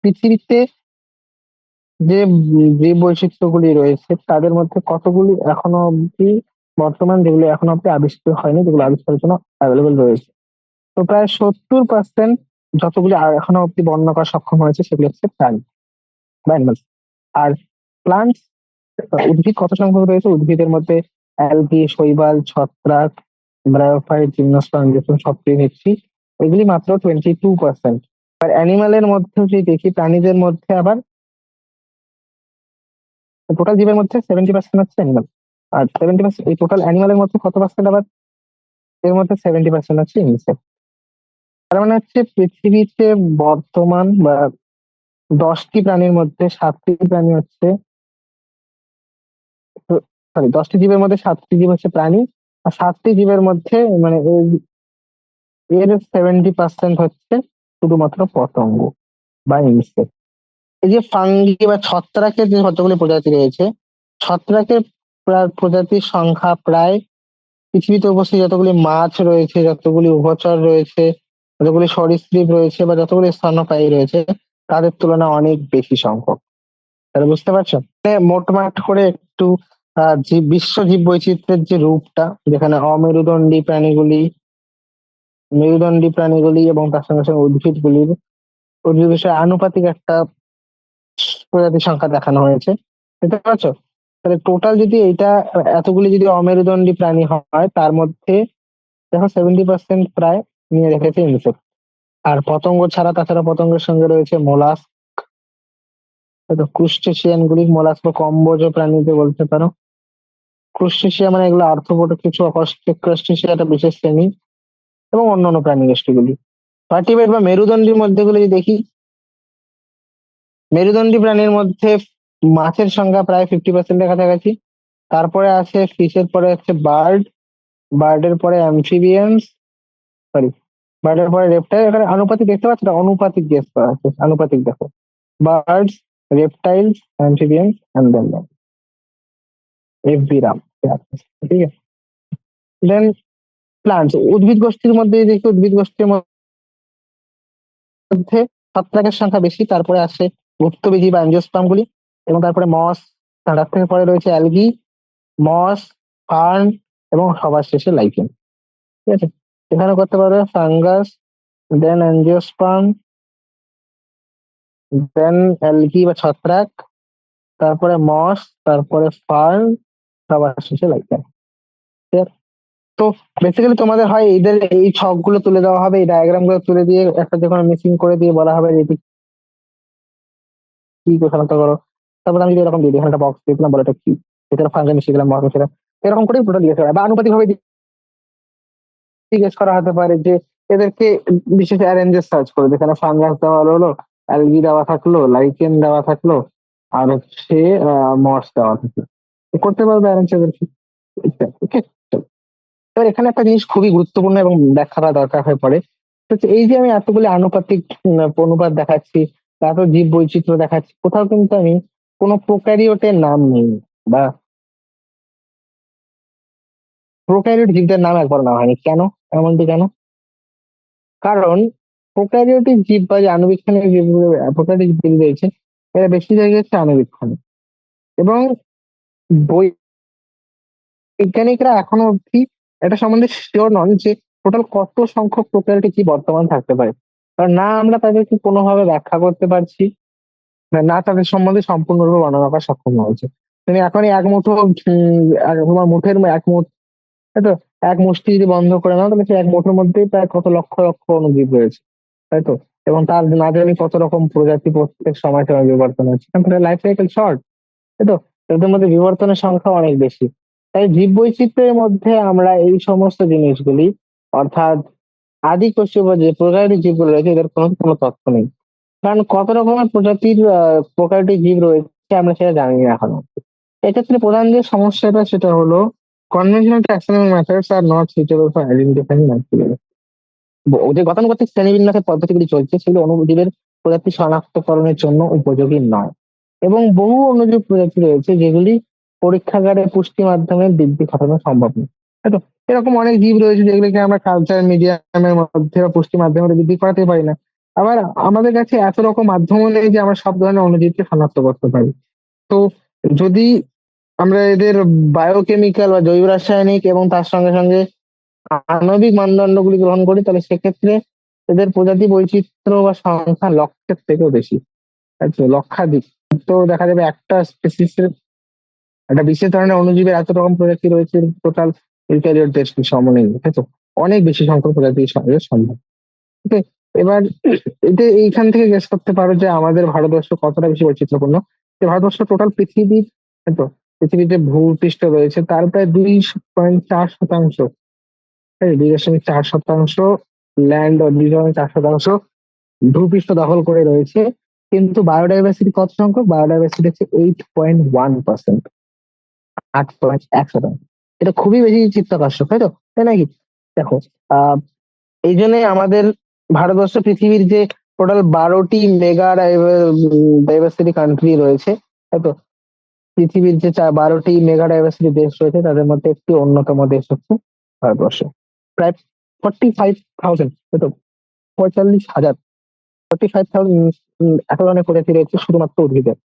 পৃথিবীতে যে যে বৈচিত্র্যগুলি রয়েছে তাদের মধ্যে কতগুলি এখনো অব্দি বর্তমান, যেগুলো এখনো অব্দি আবিষ্কার হয়নি, যেগুলো আবিষ্কারের জন্য অ্যাভেলেবল রয়েছে। তো প্রায় 70% যতগুলি এখনো অব্দি বর্ণনা করা সক্ষম হয়েছে সেগুলো হচ্ছে প্রাণী বা অ্যানিমালস। আর প্লান্টস, উদ্ভিদ কত সংখ্যক রয়েছে? উদ্ভিদের মধ্যে অ্যালগি, শৈবাল, ছত্রাক, ব্রায়োফাইট, জিমনোস্পার্ম, যেসব সক্রিয় নিচ্ছি, এগুলি মাত্র 22%। আর অ্যানিমালের মধ্যে যদি দেখি, প্রাণীদের মধ্যে আবার টোটাল জীবের মধ্যে 70% হচ্ছে অ্যানিমাল। আর 70%, এই টোটাল অ্যানিমালের মধ্যে কত পার্সেন্ট আবার এর মধ্যে 70% হচ্ছে ইনসেক্ট। তার মানে হচ্ছে পৃথিবীতে বর্তমান বা 10টি প্রাণীর মধ্যে 7টি প্রাণী হচ্ছে, সরি, 10টি জীবের মধ্যে 7টি জীব হচ্ছে প্রাণী। আর 7টি জীবের মধ্যে মানে এর 70% হচ্ছে শুধুমাত্র পতঙ্গ বা ইনসেক্ট। এই যে ফাঙ্গি বা ছত্রাকের যে কতগুলি প্রজাতি রয়েছে, ছত্রাকের প্রজাতির সংখ্যা প্রায় পৃথিবীতে উপস্থিত যতগুলি মাছ রয়েছে, যতগুলি উভচর রয়েছে, যতগুলি সরীসৃপ রয়েছে বা যতগুলি স্তন্যপায়ী রয়েছে, তাদের তুলনায় অনেক বেশি সংখ্যক। তাহলে বুঝতে পারছো, মানে মোটমাট করে একটু বিশ্ব জীব বৈচিত্র্যের যে রূপটা, যেখানে মেরুদণ্ডী প্রাণীগুলি এবং তার সঙ্গে সঙ্গে উদ্ভিদ বিষয়ে আনুপাতিক একটা প্রজাতির সংখ্যা দেখানো হয়েছে। বুঝতে পারছো? তাহলে টোটাল যদি এইটা এতগুলি যদি অমেরুদণ্ডী প্রাণী হয়, তার মধ্যে দেখো 70% প্রায় নিয়ে রেখেছে ইনসেক্ট। আর পতঙ্গ ছাড়া, তাছাড়া পতঙ্গের সঙ্গে রয়েছে মোলাস্ক, ক্রুস্টেশিয়ান গুলি, মোলাস্ক বা কম্বোজ প্রাণীতে বলতে পারো। ক্রুস্টেশিয়া মানে এগুলো আর্থ্রোপোডা কিছু অকস্টেক ক্রাস্টেশিয়া, একটা বিশেষ শ্রেণী, এবং অন্যান্য প্রাণী গোষ্ঠীগুলি। ভার্টিব্রেট বা মেরুদণ্ডীর মধ্যে গুলো যদি দেখি, মেরুদণ্ডী প্রাণীর মধ্যে মাছের সংখ্যা প্রায় 50%-এর কাছাকাছি। তারপরে আছে ফিশের, পরে হচ্ছে বার্ডের পরে অ্যামফিবিয়ান্স, সরি, বার্ডের পরে রেপটাইল। এখানে আনুপাতিক দেখতে পাচ্ছ, আনুপাতিক গেস করা আছে, আনুপাতিক দেখো, বার্ডস, রেপটাইলস, অ্যামফিবিয়ান্স অ্যান্ড দেন এফবিরাম। ঠিক আছে, দেন প্লান্টস, উদ্ভিদ গোষ্ঠীর মধ্যে দেখি, উদ্ভিদ গোষ্ঠীর মধ্যে ছত্রাকের সংখ্যা বেশি, তারপরে আসে গুপ্তবিধি বা অ্যাঞ্জিওস্পার্ম গুলি, এবং তারপরে মস, তার থেকে পরে রয়েছে অ্যালগি, মস, ফার্ন, এবং সবার শেষে লাইকেন। ঠিক আছে, এখানে করতে পারবে ফাঙ্গাস, দেন অ্যাঞ্জিওস্পার্ম, দেন অ্যালগি বা ছত্রাক, তারপরে মস, তারপরে ফার্ন, সবার শেষে লাইকেন। ঠিক আছে? তো বেসিক্যালি তোমাদের হয় এদের এই ছকগুলো তুলে দেওয়া হবে, এই ডায়াগ্রাম গুলো তুলে দিয়ে একটা যে কোনো মিসিং করে দিয়ে বলা হবে যে এটি কি শনাক্ত করো। তারপর আমি যদি এরকম দিয়ে দিই, এখানে একটা বক্স দিয়েছিলাম, বলে এটা কি, এটা ফাঙ্গাস মিশিয়ে দিলাম, মহাকাশ মিশিয়ে দিলাম। এরকম করে পুরো জিজ্ঞেস করা বা আনুপাতিক ভাবে জিজ্ঞেস করা হতে পারে যে এদেরকে বিশেষ অ্যারেঞ্জে সার্চ করে, যেখানে ফাঙ্গাস দেওয়া হলো, অ্যালগি দেওয়া থাকলো, লাইকেন দেওয়া থাকলো, আর হচ্ছে মস দেওয়া থাকলো। করতে পারবে অ্যারেঞ্জ এদেরকে। ওকে, এবার এখানে একটা জিনিস খুবই গুরুত্বপূর্ণ এবং ব্যাখ্যা করা দরকার হয়ে পড়ে। তো হচ্ছে এই যে আমি এতগুলি আনুপাতিক অনুপাত দেখাচ্ছি, তারপর জীব বৈচিত্র্য দেখাচ্ছি, কোথাও কিন্তু আমি কোনো প্রোক্যারিওটের নাম নেই বা প্রোক্যারিওট জীবদের নাম একবার নেওয়া হয়নি। কেন? এমনটি কেন? কারণ প্রোক্যারিওটিক জীব বা যে আণুবীক্ষণিক জীবগুলো, প্রোক্যারিওটিক জীব রয়েছে, এরা বেশি জায়গায় হচ্ছে আণুবীক্ষণিক। এবং বৈজ্ঞানিকরা এখনো অব্দি এটা সম্বন্ধে শিওর নন যে টোটাল কত সংখ্যক প্রোক্যারিওটিক জীব বর্তমান থাকতে পারে। কারণ না আমরা তাদেরকে কোনোভাবে ব্যাখ্যা করতে পারছি, না তাদের সম্বন্ধে সম্পূর্ণরূপে বর্ণনা করা সক্ষম হয়েছে। তুমি এখনই এক মুঠো তোমার মুঠের এক মুঠ, তাই তো, এক মুষ্টি যদি বন্ধ করে নাও তাহলে সেই এক মুঠোর মধ্যেই প্রায় কত লক্ষ লক্ষ অণুজীব রয়েছে, তাই তো। এবং তার না জানি কত রকম প্রজাতি প্রত্যেক সময় সময় বিবর্তন হচ্ছে, কারণ তাদের লাইফ সাইকেল শর্ট, তাই তো। এদের মধ্যে বিবর্তনের সংখ্যা অনেক বেশি। তাই জীববৈচিত্র্যের মধ্যে আমরা এই সমস্ত জিনিসগুলি, অর্থাৎ আদি কোষীয় বা যে প্রোক্যারিওটিক জীবগুলো রয়েছে এদের কোনো কোনো তথ্য নেই। কারণ কত রকমের প্রজাতির প্রোক্যারিওটিক জীব রয়েছে আমরা সেটা জানি না এখনো। এক্ষেত্রে প্রধান যে সমস্যাটা সেটা হলো conventional taxonomy methods are not suitable for identifying material. যে গতানুগতিক শ্রেণীবিন্যাসের পদ্ধতিগুলি চলছে সেগুলো অণুজীবের প্রজাতি শনাক্তকরণের জন্য উপযোগী নয়। এবং বহু অণুজীব প্রজাতি রয়েছে যেগুলি পরীক্ষাগারে পুষ্টি মাধ্যমে বৃদ্ধি ঘটানো সম্ভব নয়, তাই তো। এরকম অনেক জীব রয়েছে যেগুলিকে আমরা কালচার মিডিয়ামের মধ্যে বা পুষ্টি মাধ্যমে বৃদ্ধি করাতে পারি না। আবার আমাদের কাছে এত রকম মাধ্যমও নেই যে আমরা সব ধরনের অণুজীবকে শনাক্ত করতে পারি। তো যদি আমরা এদের বায়োকেমিক্যাল বা জৈব রাসায়নিক এবং তার সঙ্গে সঙ্গে আণবিক মানদণ্ডগুলি গ্রহণ করি তাহলে সেক্ষেত্রে এদের প্রজাতি বৈচিত্র্য বা সংখ্যা লক্ষের থেকেও বেশি, আচ্ছা লক্ষাধিক। তো দেখা যাবে একটা স্পেসিসের, একটা বিশেষ ধরনের অণুজীবের এত রকম প্রজাতি রয়েছে টোটাল ইউক্যারিওট দেশ সমন্বয়ে, তাই তো। অনেক বেশি সংখ্যক প্রজাতি সম্ভব। ওকে, এবার এটা এইখান থেকে গেস করতে পারো যে আমাদের ভারতবর্ষ কতটা বেশি বৈচিত্র্যপূর্ণ। যে ভারতবর্ষ টোটাল পৃথিবীর, তাই তো, পৃথিবীর যে ভূপৃষ্ঠ রয়েছে তার প্রায় 2.4%, 2.4% ল্যান্ড, ও 2.4% ভূপৃষ্ঠ দখল করে রয়েছে। কিন্তু বায়োডাইভার্সিটি কত সংখ্যক? বায়োডাইভার্সিটি হচ্ছে 8.1%, 8.1%। এটা খুবই বেশি চিত্তাকর্ষক, তাই তো, তাই নাকি? দেখো, আহ এই জন্য আমাদের ভারতবর্ষ পৃথিবীর যে টোটাল 12টি মেগা ডাইভার্সিটি কান্ট্রি রয়েছে, তাই তো। পৃথিবীর যে 12টি মেগা ডাইভার্সিটি দেশ রয়েছে তাদের মধ্যে একটি অন্যতম দেশ হচ্ছে ভারতবর্ষ। প্রায় 45,000, তাই তো, 45,000, 45,000 এত ধরনের প্রজাতি রয়েছে শুধুমাত্র উদ্ভিদের।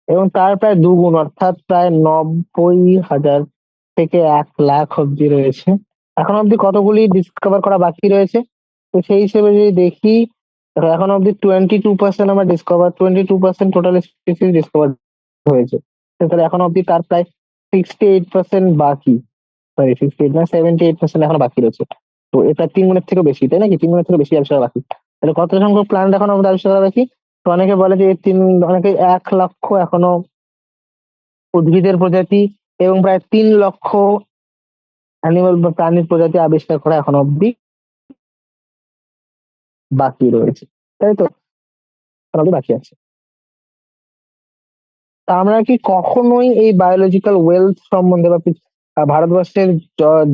এবং তার প্রায় দুগুণ অর্থাৎ প্রায় 90,000 থেকে 1 লাখ অব্দি রয়েছে। এখন অব্দি কতগুলি ডিসকভার করা বাকি রয়েছে? তো সেই হিসেবে যদি দেখি, দেখো এখন অব্দি 22% আমরা ডিসকভার, 22% টোটাল স্পিসিস ডিসকভার হয়েছে। তো তাহলে এখন অব্দি তার প্রায় 68% বাকি, সরি 68 না 78% এখনো বাকি রয়েছে। তো এটা 3 গুণের থেকেও বেশি, তাই নাকি? 3 গুণের থেকে বেশি আবিষ্কার বাকি। তাহলে কত সংখ্যক প্ল্যান্ট এখন আমাদের আবিষ্কার করা বাকি? তো অনেকে বলে যে অনেকে 1 লক্ষ এখনো উদ্ভিদের প্রজাতি এবং প্রায় 3 লক্ষ অ্যানিমাল বা প্রাণীর প্রজাতি আবিষ্কার করা এখন অব্দি বাকি রয়েছে, তাই তো, এখন অব্দি বাকি আছে। তা আমরা কি কখনোই এই বায়োলজিক্যাল ওয়েলথ সম্বন্ধে বা ভারতবর্ষের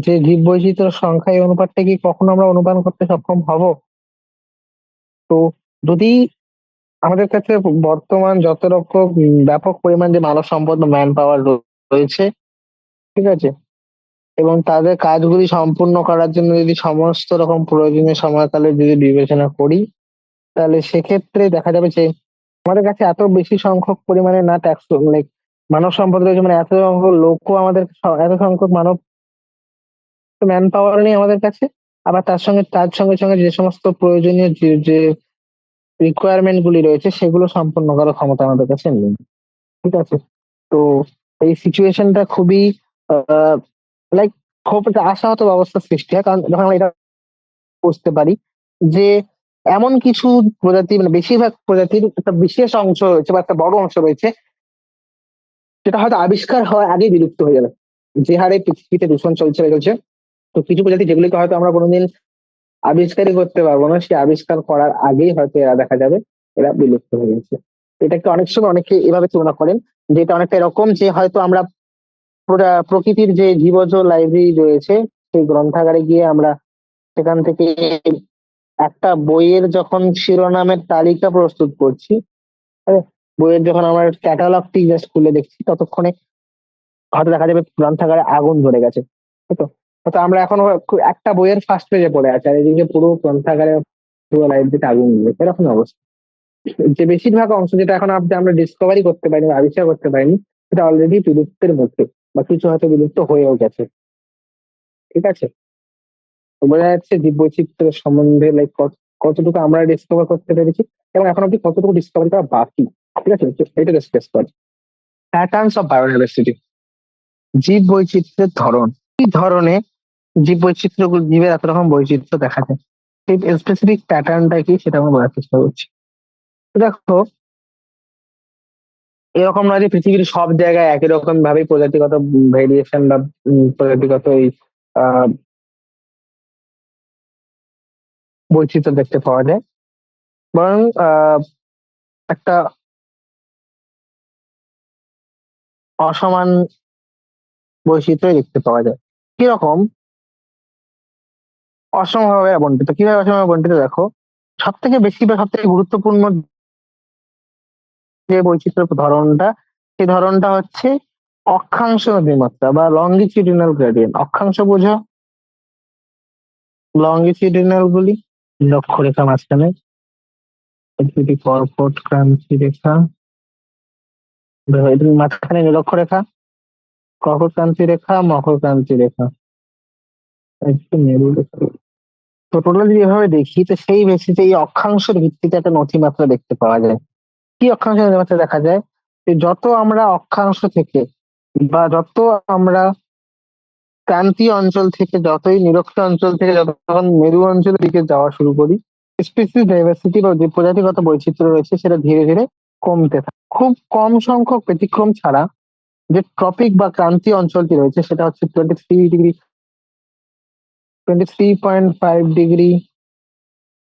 যে জীব বৈচিত্র্য সংখ্যা এই অনুপাতটা কি কখনো আমরা অনুমান করতে সক্ষম হব? তো যদি আমাদের কাছে বর্তমান যত রকম ব্যাপক পরিমাণ যে মানব সম্পদ বা ম্যান পাওয়ার রয়েছে, ঠিক আছে, এবং তাদের কাজগুলি সম্পূর্ণ করার জন্য যদি সমস্ত রকম প্রয়োজনীয় সময়কালে যদি বিবেচনা করি তাহলে সেক্ষেত্রে দেখা যাবে যে আমাদের কাছে এত বেশি সংখ্যক পরিমাণে না ট্যাক্স, লাইক মানব সম্পদ রয়েছে, মানে এত সংখ্যক লোকও আমাদের, এত সংখ্যক মানব ম্যান পাওয়ার নেই আমাদের কাছে। আবার তার সঙ্গে সঙ্গে যে সমস্ত প্রয়োজনীয় যে রিকোয়ারমেন্ট গুলি রয়েছে সেগুলো সম্পন্ন করার ক্ষমতা আমাদের কাছে নেই, ঠিক আছে। তো এই সিচুয়েশনটা খুবই লাইক খুব একটা আশাহত অবস্থার সৃষ্টি হয়, কারণ যখন আমরা এটা বুঝতে পারি যে এমন কিছু প্রজাতি, মানে বেশিরভাগ প্রজাতির একটা বিশেষ অংশ রয়েছে বা একটা বড় অংশ রয়েছে যেটা হয়তো আবিষ্কার হওয়ার আগেই বিলুপ্ত হয়ে যাবে। যে হারে পৃথিবীতে দূষণ চলছে, তো কিছু প্রজাতি যেগুলিকে হয়তো আমরা কোনোদিন আবিষ্কারই করতে পারবো না, সে আবিষ্কার করার আগেই হয়তো এরা দেখা যাবে এরা বিলুপ্ত হয়ে গেছে। এটাকে অনেক সময় অনেকে এভাবে তুলনা করেন যে এটা অনেকটা এরকম যে হয়তো আমরা প্রকৃতির যে জীবজ লাইব্রেরি রয়েছে সেই গ্রন্থাগারে গিয়ে আমরা সেখান থেকে একটা বইয়ের যখন শিরোনামের তালিকা প্রস্তুত করছি, হ্যাঁ, বইয়ের যখন আমার ক্যাটালগটি জাস্ট খুলে দেখছি ততক্ষণে হয়তো দেখা যাবে গ্রন্থাগারে আগুন ধরে গেছে, তাই তো। হয়তো আমরা এখন একটা বইয়ের ফার্স্ট পেজে পড়ে আছি আর এদিকে পুরো গ্রন্থাগারে পুরো লাইট দিতে আগুন নিবে, এরকম অবস্থা। যে বেশিরভাগ অংশ যেটা এখন আমরা ডিসকভারি করতে পারিনি বা আবিষ্কার করতে পারিনি, সেটা অলরেডি বিলুপ্তের মুখে, বা কিছু হয়তো বিলুপ্ত হয়েও গেছে। ঠিক আছে? তো বোঝা যাচ্ছে জীববৈচিত্র্য সম্বন্ধে লাইক কতটুকু আমরা ডিসকভার করতে পেরেছি, এবং এখন অব্দি কতটুকু ডিসকভারি করা বাকি। ঠিক আছে, তো এটা ডিসকাস করি। প্যাটার্নস অফ বায়োডাইভার্সিটি, জীব বৈচিত্র্যের ধরন। কি ধরনে জীব বৈচিত্র্য, জীবের এত রকম বৈচিত্র্য দেখা যায়, সেই স্পেসিফিক প্যাটার্নটা কি সেটা আমরা বলার চেষ্টা করছি। তো দেখো, এরকম নয় যে পৃথিবীর সব জায়গায় একই রকম ভাবে প্রজাতিগত ভেরিয়েশন বা প্রজাতিগত এই আহ, বৈচিত্র্য দেখতে পাওয়া যায়, বরং একটা অসমান বৈচিত্র্য দেখতে পাওয়া যায়। কিরকম অসমভাবে বন্টিত, কিভাবে অসমভাবে বন্টিত দেখো, সব থেকে বেশি বা সব থেকে গুরুত্বপূর্ণ যে বৈচিত্র্য ধরনটা, সেই ধরনটা হচ্ছে অক্ষাংশ নদীমাত্রা বা লঙ্গিটিউডিনাল গ্রেডিয়েন্ট। অক্ষাংশ বোঝো, লঙ্গিটিউডিনাল গুলি লক্ষ্যরেখা মাঝখানে, দুটি কর্কট ক্রান্তি রেখা, এদের মাঝখানে নিরক্ষরেখা, কর্কট ক্রান্তি রেখা, মকর ক্রান্তি রেখা, একটু মেরু রেখা। তো টোটাল যদি এভাবে দেখি, তো সেই বেসিসে এই অক্ষাংশের ভিত্তিতে একটা নথিমাত্রা দেখতে পাওয়া যায়। কি অক্ষাংশ নথিমাত্রা দেখা যায়, যে যত আমরা অক্ষাংশ থেকে বা যত আমরা ক্রান্তীয় অঞ্চল থেকে, যতই নিরক্ষ অঞ্চল থেকে যতক্ষণ মেরু অঞ্চলের দিকে যাওয়া শুরু করি, স্পিসিস ডাইভার্সিটি বা যে প্রজাতিগত বৈচিত্র্য রয়েছে সেটা ধীরে ধীরে কমতে থাকে। খুব কম সংখ্যক ব্যতিক্রম ছাড়া যে ট্রপিক বা ক্রান্তীয় অঞ্চলটি রয়েছে সেটা হচ্ছে 23 ডিগ্রি, 23.5 ডিগ্রি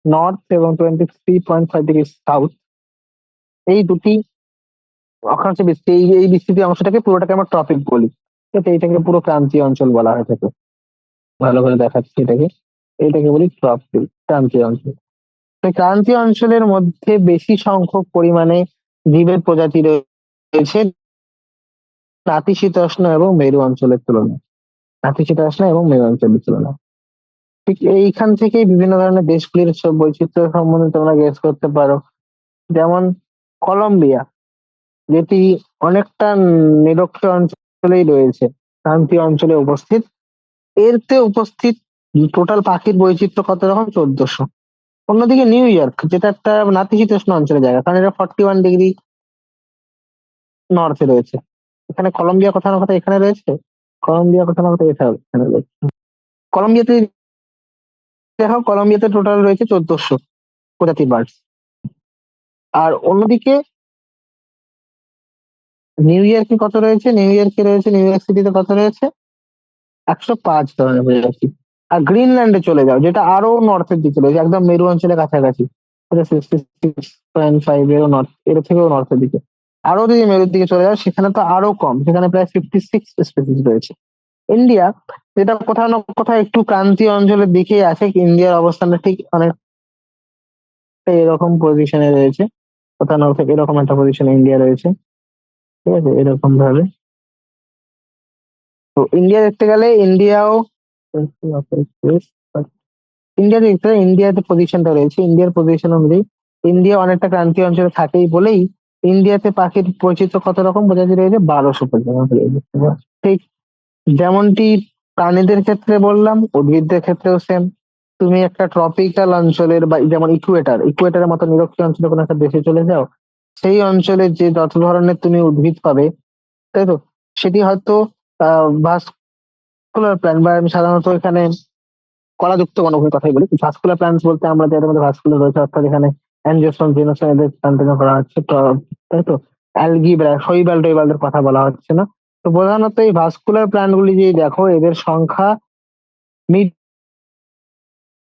নর্থ এবং 23.5 ডিগ্রি সাউথ, এই দুটি অক্ষাংশ বিস্তৃতি, এই বিস্তৃতি অংশটাকে পুরোটাকে আমরা ট্রপিক বলি। তো এইটাকে পুরো ক্রান্তীয় অঞ্চল বলা হয়ে থাকে। ভালো করে দেখাচ্ছি এটাকে, এইটাকে বলি ট্রপিক, ক্রান্তীয় অঞ্চল। তো ক্রান্তীয় অঞ্চলের মধ্যে বেশি সংখ্যক পরিমাণে জীবের প্রজাতি রয়েছে নাতিশীতোষ্ণ এবং মেরু অঞ্চলের তুলনায়। নাতিশীতোষ্ণ এবং মেরু অঞ্চলের তুলনায়। ঠিক এইখান থেকেই বিভিন্ন ধরনের দেশগুলির সব বৈচিত্র্য সম্বন্ধে তোমরা গেস করতে পারো। যেমন কলম্বিয়া, যেটি অনেকটা নিরক্ষীয় অঞ্চলেই রয়েছে, ক্রান্তীয় অঞ্চলে উপস্থিত। এরতে উপস্থিত টোটাল পাখির বৈচিত্র্য কত রকম, 1400। অন্যদিকে নিউ ইয়র্ক, যেটা একটা নাতিশীতোষ্ণ অঞ্চলের জায়গা, কারণ এটা 41 ডিগ্রি নর্থে রয়েছে। এখানে কলম্বিয়া কোথাও না কোথাও এখানে রয়েছে, কলম্বিয়া কোথাও না কোথাও এখানে রয়েছে। কলম্বিয়াতে দেখো, কলম্বিয়াতে টোটাল রয়েছে 1400 প্রজাতির বার্ডস। আর অন্যদিকে নিউ ইয়র্কে কত রয়েছে, নিউ ইয়র্কে রয়েছে, নিউ ইয়র্ক সিটিতে কত রয়েছে, 105 ধরনের প্রজাতি। আর গ্রিনল্যান্ডে চলে যাও, যেটা আরো নর্থের দিকে রয়েছে, একদম মেরু অঞ্চলের কাছাকাছি, সেটা 66.5 এরও নর্থ, এর থেকেও নর্থের দিকে। আরো যদি মেরুর দিকে চলে যাও, সেখানে তো আরো কম, সেখানে প্রায় 56 স্পিসিস রয়েছে। ইন্ডিয়া, যেটা কোথাও না কোথাও একটু ক্রান্তীয় অঞ্চলের দিকেই আছে, ইন্ডিয়ার অবস্থানটা ঠিক অনেকটা এরকম পজিশনে রয়েছে, কোথাও না কোথাও এরকম একটা পজিশনে ইন্ডিয়া রয়েছে। ঠিক আছে, এরকম ভাবে। তো ইন্ডিয়া দেখতে গেলে ইন্ডিয়াও, ইন্ডিয়া দেখতে গেলে ইন্ডিয়াতে পজিশনটা রয়েছে, ইন্ডিয়ার পজিশন অনুযায়ী ইন্ডিয়া অনেকটা ক্রান্তীয় অঞ্চলে থাকেই বলেই ইন্ডিয়াতে পাখির বৈচিত্র্য কত রকম প্রজাতি রয়েছে, 1200 প্রজাতি রয়েছে। ঠিক যেমনটি প্রাণীদের ক্ষেত্রে বললাম, উদ্ভিদদের ক্ষেত্রেও সেম। তুমি একটা ট্রপিক্যাল অঞ্চলের বা যেমন ইকুয়েটারের মতো নিরক্ষীয় অঞ্চলে কোনো একটা দেশে চলে যাও, সেই অঞ্চলে যে যত ধরনের তুমি উদ্ভিদ পাবে, তাই তো, সেটি হয়তো ভাস্কুলার প্ল্যান্ট, বা আমি সাধারণত এখানে কলাযুক্ত বনভূমির কথাই বলি। ভাস্কুলার প্ল্যান্টস বলতে আমরা যাদের মধ্যে ভাস্কুলার রয়েছে, অর্থাৎ এখানে অ্যাঞ্জিওস্পার্ম, জিনোস্পার্ম এদের প্ল্যান্টেশন করা হচ্ছে, তাই তো। অ্যালগি, শৈবাল টৈবালদের কথা বলা হচ্ছে না। তো প্রধানত এই ভাস্কুলার প্ল্যান্ট গুলি যদি দেখো, এদের সংখ্যা মিড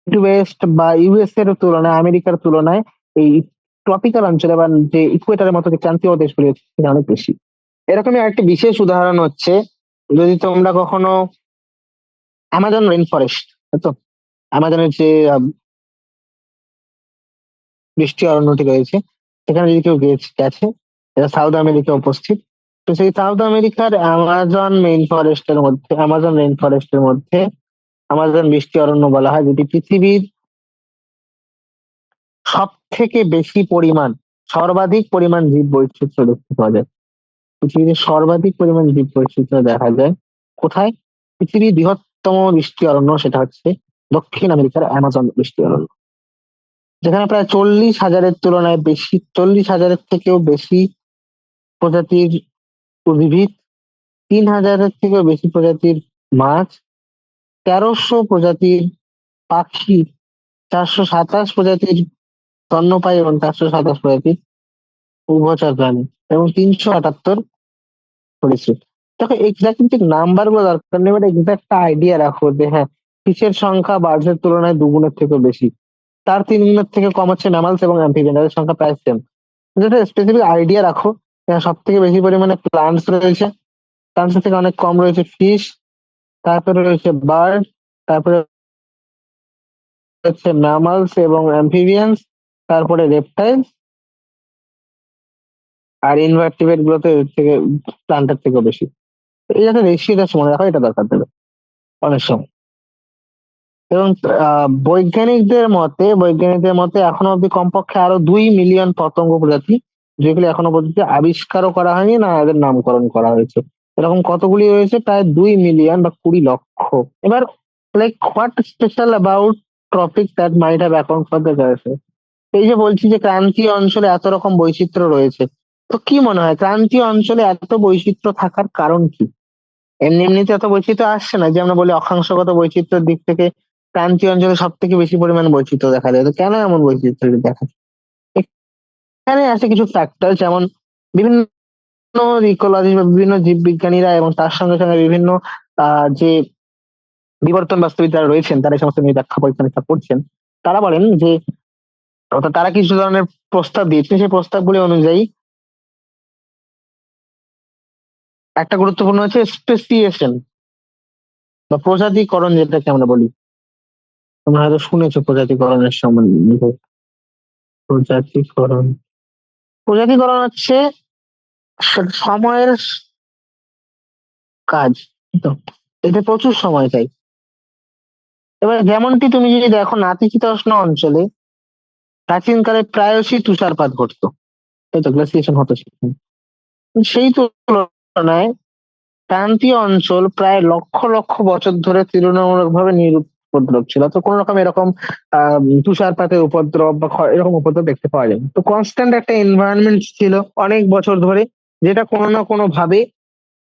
ওয়েস্ট বা ইউএস এর তুলনায়, আমেরিকার তুলনায় এই ট্রপিক্যাল অঞ্চলে বা যে ইকুয়েটারের মতো যে ক্রান্তীয় দেশগুলি আছে সেখানে অনেক বেশি। এরকমই আরেকটি বিশেষ উদাহরণ হচ্ছে, যদি তোমরা কখনো অ্যামাজন রেইন ফরেস্ট, তো অ্যামাজনের যে বৃষ্টি অরণ্যটি রয়েছে, সেখানে যদি কেউ গেছে, এটা সাউথ আমেরিকা উপস্থিত। তো সেই সাউথ আমেরিকার অ্যামাজন রেইন ফরেস্টের মধ্যে আমাজন বৃষ্টি অরণ্য বলা হয়, যেটি পৃথিবীর সব থেকে বেশি পরিমাণ, সর্বাধিক পরিমাণ জীব বৈচিত্র্য দেখতে পাওয়া যায়। পৃথিবীতে সর্বাধিক পরিমাণ জীব বৈচিত্র্য দেখা যায় কোথায়? পৃথিবীর বৃহত্তম বৃষ্টি অরণ্য, সেটা হচ্ছে দক্ষিণ আমেরিকার অ্যামাজন বৃষ্টি অরণ্য, যেখানে প্রায় 40,000-এর তুলনায় বেশি, 40,000-এর থেকেও বেশি প্রজাতির উদ্ভিদ, 3,000-এর থেকেও বেশি প্রজাতির মাছ, 1300 প্রজাতির পাখি, 427 প্রজাতির স্তন্যপায়ী এবং 427 প্রজাতির উভচর প্রাণী এবং 378 সরীসৃপ। দেখো এক্সাক্ট ঠিক নাম্বার গুলো দরকার নেই, বাট এক্সাক্ট একটা আইডিয়া রাখো যে হ্যাঁ, ফিশের সংখ্যা বার্ডসের তুলনায় 2 গুণের থেকে বেশি, তার 3 গুণের থেকে কম হচ্ছে ম্যামালস এবং অ্যাম্ফিবিয়ান, তাদের সংখ্যা প্রায় সেম। যেটা স্পেসিফিক আইডিয়া রাখো, সব থেকে বেশি পরিমাণে প্লান্টস রয়েছে, প্লান্টস থেকে অনেক কম রয়েছে ফিশ, তারপরে রয়েছে বার্ড, তারপরে হচ্ছে ম্যামালস এবং অ্যাম্ফিবিয়ান্স, তারপরে রেপটাইলস, আর ইনভার্টিব্রেট গুলোতে এর থেকে প্লান্টের থেকেও বেশি। তো এই একটা রেশিওটা মনে রাখো, এটা দরকার দেবে অনেক সময়। এবং বৈজ্ঞানিকদের মতে এখনো অব্দি কমপক্ষে আরো 2 মিলিয়ন পতঙ্গ প্রজাতি, যেগুলি এখনো পর্যন্ত আবিষ্কারও করা হয়নি না এদের নামকরণ করা হয়েছে। এরকম কতগুলি রয়েছে? প্রায় 2 মিলিয়ন বা 20 লক্ষ। এবার like what special about tropic that might have account for the diversity? এই যে বলছি যে ক্রান্তীয় অঞ্চলে এত রকম বৈচিত্র্য রয়েছে, তো কি মনে হয় ক্রান্তীয় অঞ্চলে এত বৈচিত্র্য থাকার কারণ কি? এমনি এমনিতে এত বৈচিত্র্য আসছে না, যে আমরা বলি অক্ষাংশগত বৈচিত্র্যের দিক থেকে ক্রান্তীয় অঞ্চলে সব থেকে বেশি পরিমাণ বৈচিত্র্য দেখা যায়। তো কেন এমন বৈচিত্র্য দেখা যায়? এখানে আছে কিছু ফ্যাক্টর, যেমন বিভিন্ন ইকোলজি বা বিভিন্ন জীববিজ্ঞানীরা এবং তার সঙ্গে সঙ্গে বিভিন্ন যে বিবর্তন বাস্তবিক যারা রয়েছেন, তারা এই সমস্ত নিয়ে ব্যাখ্যা পরীক্ষা নিরীক্ষা করছেন। তারা বলেন যে, অর্থাৎ তারা কিছু ধরনের প্রস্তাব দিয়েছেন, সেই প্রস্তাবগুলি অনুযায়ী একটা গুরুত্বপূর্ণ হচ্ছে স্পেসিয়েশন বা প্রজাতিকরণ, যেটাকে আমরা বলি। তোমরা হয়তো শুনেছো প্রজাতিকরণের সম্বন্ধে। প্রজাতিকরণ প্রজাতিকরণ হচ্ছে সময়ের কাজ। তো এতে প্রচুর সময় চাই। এবার যেমনটি তুমি যদি দেখো, নাতিশীতোষ্ণ অঞ্চলে প্রাচীনকালে প্রায়শই তুষারপাত ঘটতো, তাই তো গ্লাসিয়েশন হতো সেখানে। সেই তুলনায় ক্রান্তীয় অঞ্চল প্রায় লক্ষ লক্ষ বছর ধরে তুলনামূলকভাবে নিরুপদ্রব ছিল, তো কোন রকম এরকম তুষারপাতের উপদ্রব বা এরকম উপদ্রব দেখতে পাওয়া যায়, তো কনস্ট্যান্ট একটা এনভায়রনমেন্ট ছিল অনেক বছর ধরে, যেটা কোনো না কোনো ভাবে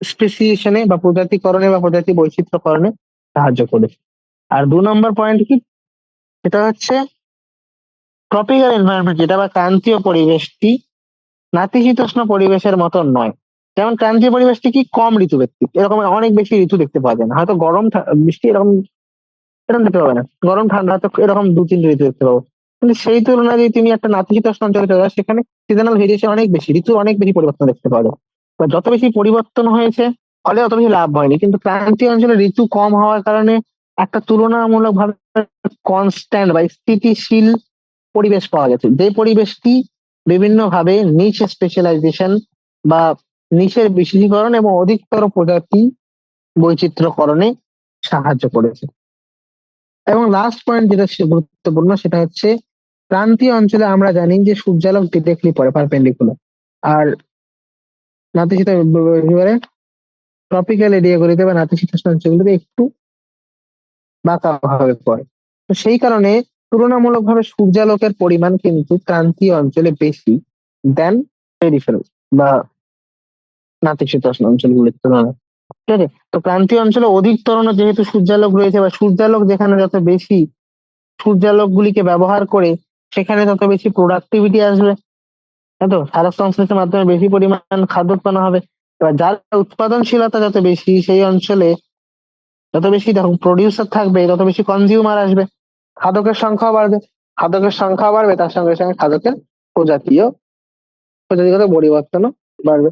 স্পেসিয়েশনে বা প্রজাতিকরণে বা প্রজাতি বৈচিত্র্যকরণে সাহায্য করেছে। আর 2 নম্বর পয়েন্ট কি? সেটা হচ্ছে ট্রপিক্যাল এনভায়রনমেন্ট, যেটা বা ক্রান্তীয় পরিবেশটি নাতিশীতোষ্ণ পরিবেশের মতন নয়। যেমন ক্রান্তীয় পরিবেশটি কি কম ঋতুভিত্তিক, এরকম অনেক বেশি ঋতু দেখতে পাওয়া যায় না, হয়তো গরম বৃষ্টি এরকম এরকম দেখতে পাবে না, গরম ঠান্ডা হয়তো এরকম 2-3টে ঋতু দেখতে পাবো। কিন্তু সেই তুলনায় যদি তুমি একটা নাতিশীতোষ্ণ অঞ্চলে চলে যাও, সেখানে সিজনাল ভেরিয়েশন অনেক বেশি, ঋতুর অনেক বেশি পরিবর্তন দেখতে পাওয়া যায়। তো যত বেশি পরিবর্তন হয়েছে, ফলে অত বেশি লাভ হয়নি, কিন্তু ক্রান্তীয় অঞ্চলে ঋতু কম হওয়ার কারণে একটা তুলনামূলক ভাবে কনস্ট্যান্ট বা স্থিতিশীল পরিবেশ পাওয়া গেছে, যে পরিবেশটি বিভিন্ন ভাবে নিচ স্পেশালাইজেশন বা নিচের বিশেষীকরণ এবং অধিকতর প্রজাতি বৈচিত্র্যকরণে সাহায্য করেছে। এবং লাস্ট পয়েন্ট যেটা গুরুত্বপূর্ণ, সেটা হচ্ছে ক্রান্তীয় অঞ্চলে আমরা জানি যে সূর্যালোক ডিরেক্টলি পড়ে পারপেন্ডিকুলার, আর নাতিশীত এবারে ট্রপিক্যাল এরিয়াগুলিতে বা নাতিশীতোষ্ণ অঞ্চলগুলিতে একটু বাঁকা ভাবে পড়ে। তো সেই কারণে তুলনামূলকভাবে সূর্যালোকের পরিমাণ কিন্তু ক্রান্তীয় অঞ্চলে বেশি দেন পেরিফেরাল বা নাতিশীতোষ্ণ অঞ্চলগুলির তুলনায়। ঠিক আছে? তো ক্রান্তীয় অঞ্চলে অধিকতর যেহেতু সূর্যালোক রয়েছে, বা সূর্যালোক যেখানে যত বেশি, সূর্যালোক গুলিকে ব্যবহার করে সেখানে তত বেশি প্রোডাক্টিভিটি আসবে, তাই তো সালোক সংশ্লেষের মাধ্যমে বেশি পরিমাণ খাদ্য উৎপন্ন হবে। এবার যার উৎপাদনশীলতা যত বেশি, সেই অঞ্চলে যত বেশি দেখো প্রডিউসার থাকবে, তত বেশি কনজিউমার আসবে, খাদকের সংখ্যাও বাড়বে। খাদকের সংখ্যা বাড়বে, তার সঙ্গে সঙ্গে খাদকের প্রজাতিও প্রজাতিগত পরিবর্তনও বাড়বে।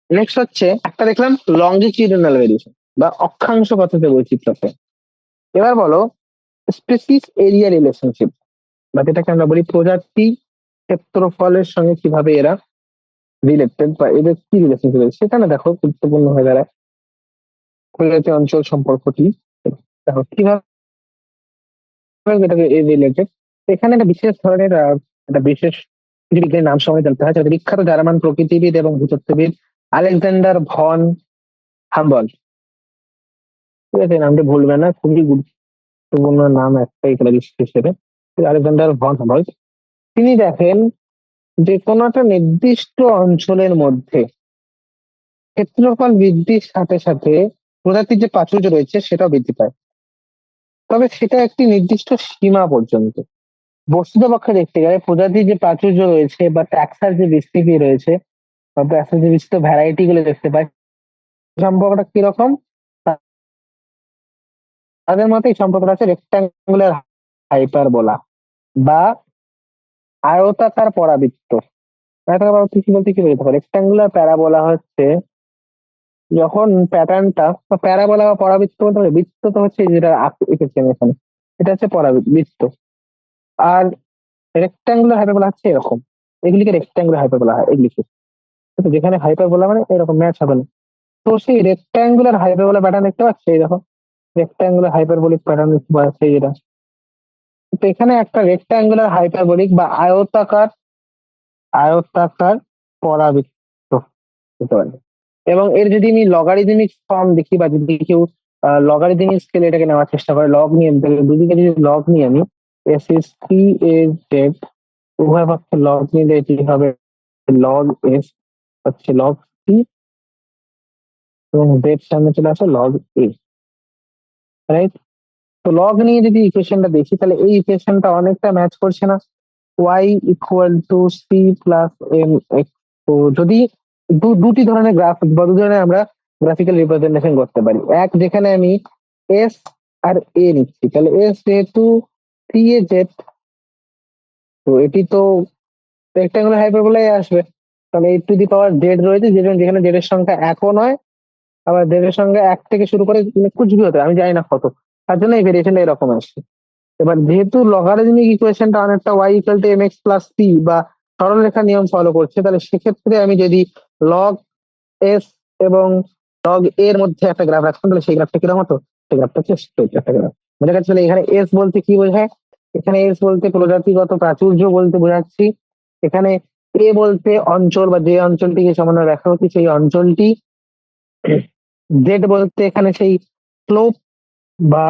নেক্সট হচ্ছে একটা দেখলাম লংজিটিউডিনাল ভেরিয়েশন বা অক্ষাংশগত যে বৈচিত্র্য। এবার বলো স্পেসিস এরিয়া রিলেশনশিপ, বা যেটাকে আমরা বলি প্রজাতি ক্ষেত্রফলের সঙ্গে কিভাবে এরা রিলেটেড বা এদের কি রিলেশনশিপ রয়েছে, সেখানে দেখো গুরুত্বপূর্ণ হয়ে দাঁড়ায় প্রজাতি অঞ্চল সম্পর্কটি। দেখো কিভাবে এটাকে রিলেটেড। এখানে একটা বিশেষ ধরনের একটা বিশেষ কিছু বিজ্ঞানীর নাম সময় জানতে হয়, যেটা বিখ্যাত জার্মান প্রকৃতিবিদ এবং ভূতত্ত্ববিদ আলেকজান্ডার ভন হাম্বল। ঠিক আছে, নামটি ভুলবে না, খুবই গুরুত্বপূর্ণ নাম একটা ইকোলজিস্ট হিসেবে। আলেকজান্ডার ভন হাম্বল, তিনি দেখেন যে কোনো একটা নির্দিষ্ট অঞ্চলের মধ্যে ক্ষেত্রফল বৃদ্ধির সাথে সাথে প্রজাতির যে প্রাচুর্য রয়েছে সেটাও বৃদ্ধি পায়, তবে সেটা একটি নির্দিষ্ট সীমা পর্যন্ত। বস্তুতপক্ষে দেখতে গেলে প্রজাতির যে প্রাচুর্য রয়েছে বা ট্যাক্সার যে বিস্তৃতি রয়েছে বা ট্যাক্সার যে বিস্তৃত ভ্যারাইটি গুলো দেখতে পাই, সম্পর্কটা কিরকম? তাদের মতে এই সম্পর্কটা হচ্ছে রেক্টাঙ্গুলার হাইপারবোলা বা আয়তাকার পরাবৃত্ত। আয়তাকার পরাবৃত্ত কি বলতে কি বোঝাতে পারে? রেক্টাঙ্গুলার প্যারাবোলা হচ্ছে যখন প্যাটার্নটা, বা প্যারাবোলা বা পরাবৃত্ত বলতে পারে, বৃত্ত তো হচ্ছে যেটা এঁকেছি আমি এখানে, এটা হচ্ছে পরাবৃত্ত। আর রেক্টাঙ্গুলার হাইপারবোলা হচ্ছে এরকম, এগুলিকে রেক্টাঙ্গুলার হাইপারবোলা হয় এগুলিকে। তো যেখানে হাইপারবোলা মানে এরকম ম্যাচ হবে না। তো সেই রেক্টাঙ্গুলার হাইপারবোলা প্যাটার্ন দেখতে পাচ্ছি, এই দেখো রেক্টাঙ্গুলার হাইপারবোলিক প্যাটার্ন দেখতে পাচ্ছি যেটা। তো এখানে একটা রেক্টাঙ্গুলার হাইপারবোলিক বা আয়তাকার আয়তাকার পরাবৃত্ত হতে পারে। এবং এর যদি আমি লগারিদমিক ফর্ম দেখি, বা যদি কেউ লগারিদমিক স্কেলে এটাকে নেওয়ার চেষ্টা করে, লগ নিয়ে দুদিকে যদি লগ নিয়ে আমি S is C A Z উভয় পক্ষে লগ নিলে এটি হবে লগ এস হচ্ছে লগ সি, এবং জেড সামনে চলে আসে লগ এ, রাইট? তো লগ নিয়ে যদি ইকুয়েশনটা দেখি তাহলে এই ইকুয়েশনটা অনেকটা ম্যাচ করছে না? Y equal to C plus M X. তো যদি দুটি ধরনের গ্রাফ বা দু ধরনের আমরা গ্রাফিক্যাল রিপ্রেজেন্টেশন করতে পারি, এক যেখানে আমি এস আর এ নিচ্ছি, তাহলে এস যেহেতু সি এ জেড, তো এটি তো রেক্টাঙ্গুলার হাইপারবোলাই আসবে। তাহলে এ টু দি পাওয়ার জেড রয়েছে, যেখানে জেড এর সংখ্যা একও নয়, আবার জেড এর সংখ্যা এক থেকে শুরু করে কুচবি হতে পারে, আমি জানি না কত, তার জন্য এই ভেরিয়েশনটা এরকম আসছে। এবার যেহেতু লগারিদমিক ইকুয়েশনটা অনেকটা Y equal to M X plus C বা সরলরেখার নিয়ম ফলো করছে, তাহলে সেক্ষেত্রে আমি যদি লগ এস এবং লগ এর মধ্যে একটা গ্রাফ রাখতাম, তাহলে সেই গ্রাফটা কিরকম হতো? সেই গ্রাফটা হচ্ছে স্ট্রেট একটা গ্রাফ। বোঝা গেছে? তাহলে এখানে এস বলতে কি বোঝায়? এখানে এস বলতে প্রজাতিগত প্রাচুর্য বলতে বোঝাচ্ছি। এখানে এ বলতে অঞ্চল, বা যে অঞ্চলটিকে সামান্য দেখা হচ্ছে সেই অঞ্চলটি। জেড বলতে এখানে সেই স্লোপ বা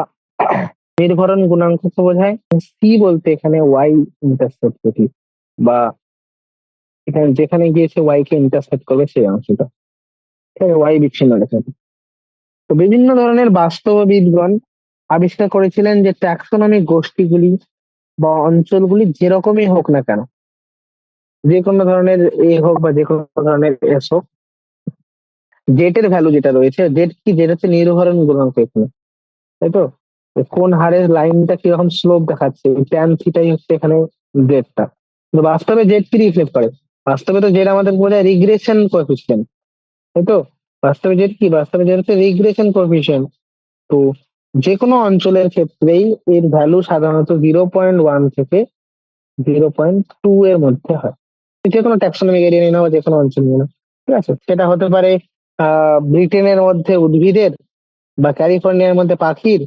নির্ভরণ গুণাঙ্ককে বোঝায়। সি বলতে এখানে ওয়াই ইন্টারসেপ্ট যেটি, বা এখানে যেখানে গিয়েছে ওয়াই কে ইন্টারসেপ্ট করবে সেই অংশটা, ওয়াই বিচ্ছিন্ন রেখা। তো বিভিন্ন ধরনের বাস্তববিদগণ আবিষ্কার করেছিলেন যে ট্যাক্সোনমিক গোষ্ঠীগুলি বা অঞ্চলগুলি যেরকমই হোক না কেন, যে কোনো ধরনের এ হোক বা যে কোনো ধরনের এস হোক, জেড এর ভ্যালু যেটা রয়েছে, জেড কি, জেড হচ্ছে নির্ভরণ গুণাঙ্ক এখানে, তাই তো? কোন হারের লাইনটা কিরকম স্লোপ দেখাচ্ছে, ট্যান থিটাই হচ্ছে এখানে জেডটা। কিন্তু বাস্তবে জেড কি রিফ্লেক্ট করে? বাস্তবে তো জেড আমাদের বোঝায় রিগ্রেশন কোএফিসিয়েন্ট, তাই তো? বাস্তবে জেড কি? বাস্তবে জেড হচ্ছে রিগ্রেশন কোএফিসিয়েন্ট। তো যে কোনো অঞ্চলের ক্ষেত্রেই এর ভ্যালু সাধারণত 0.1 থেকে 0.2 এর মধ্যে হয়। যে কোনো ট্যাক্সোনমিক এরিয়া নিয়ে নাও বা যে কোনো অঞ্চল নিয়ে নাও, ঠিক আছে? সেটা হতে পারে ব্রিটেনের মধ্যে উদ্ভিদের, বা ক্যালিফোর্নিয়ার মধ্যে পাখির,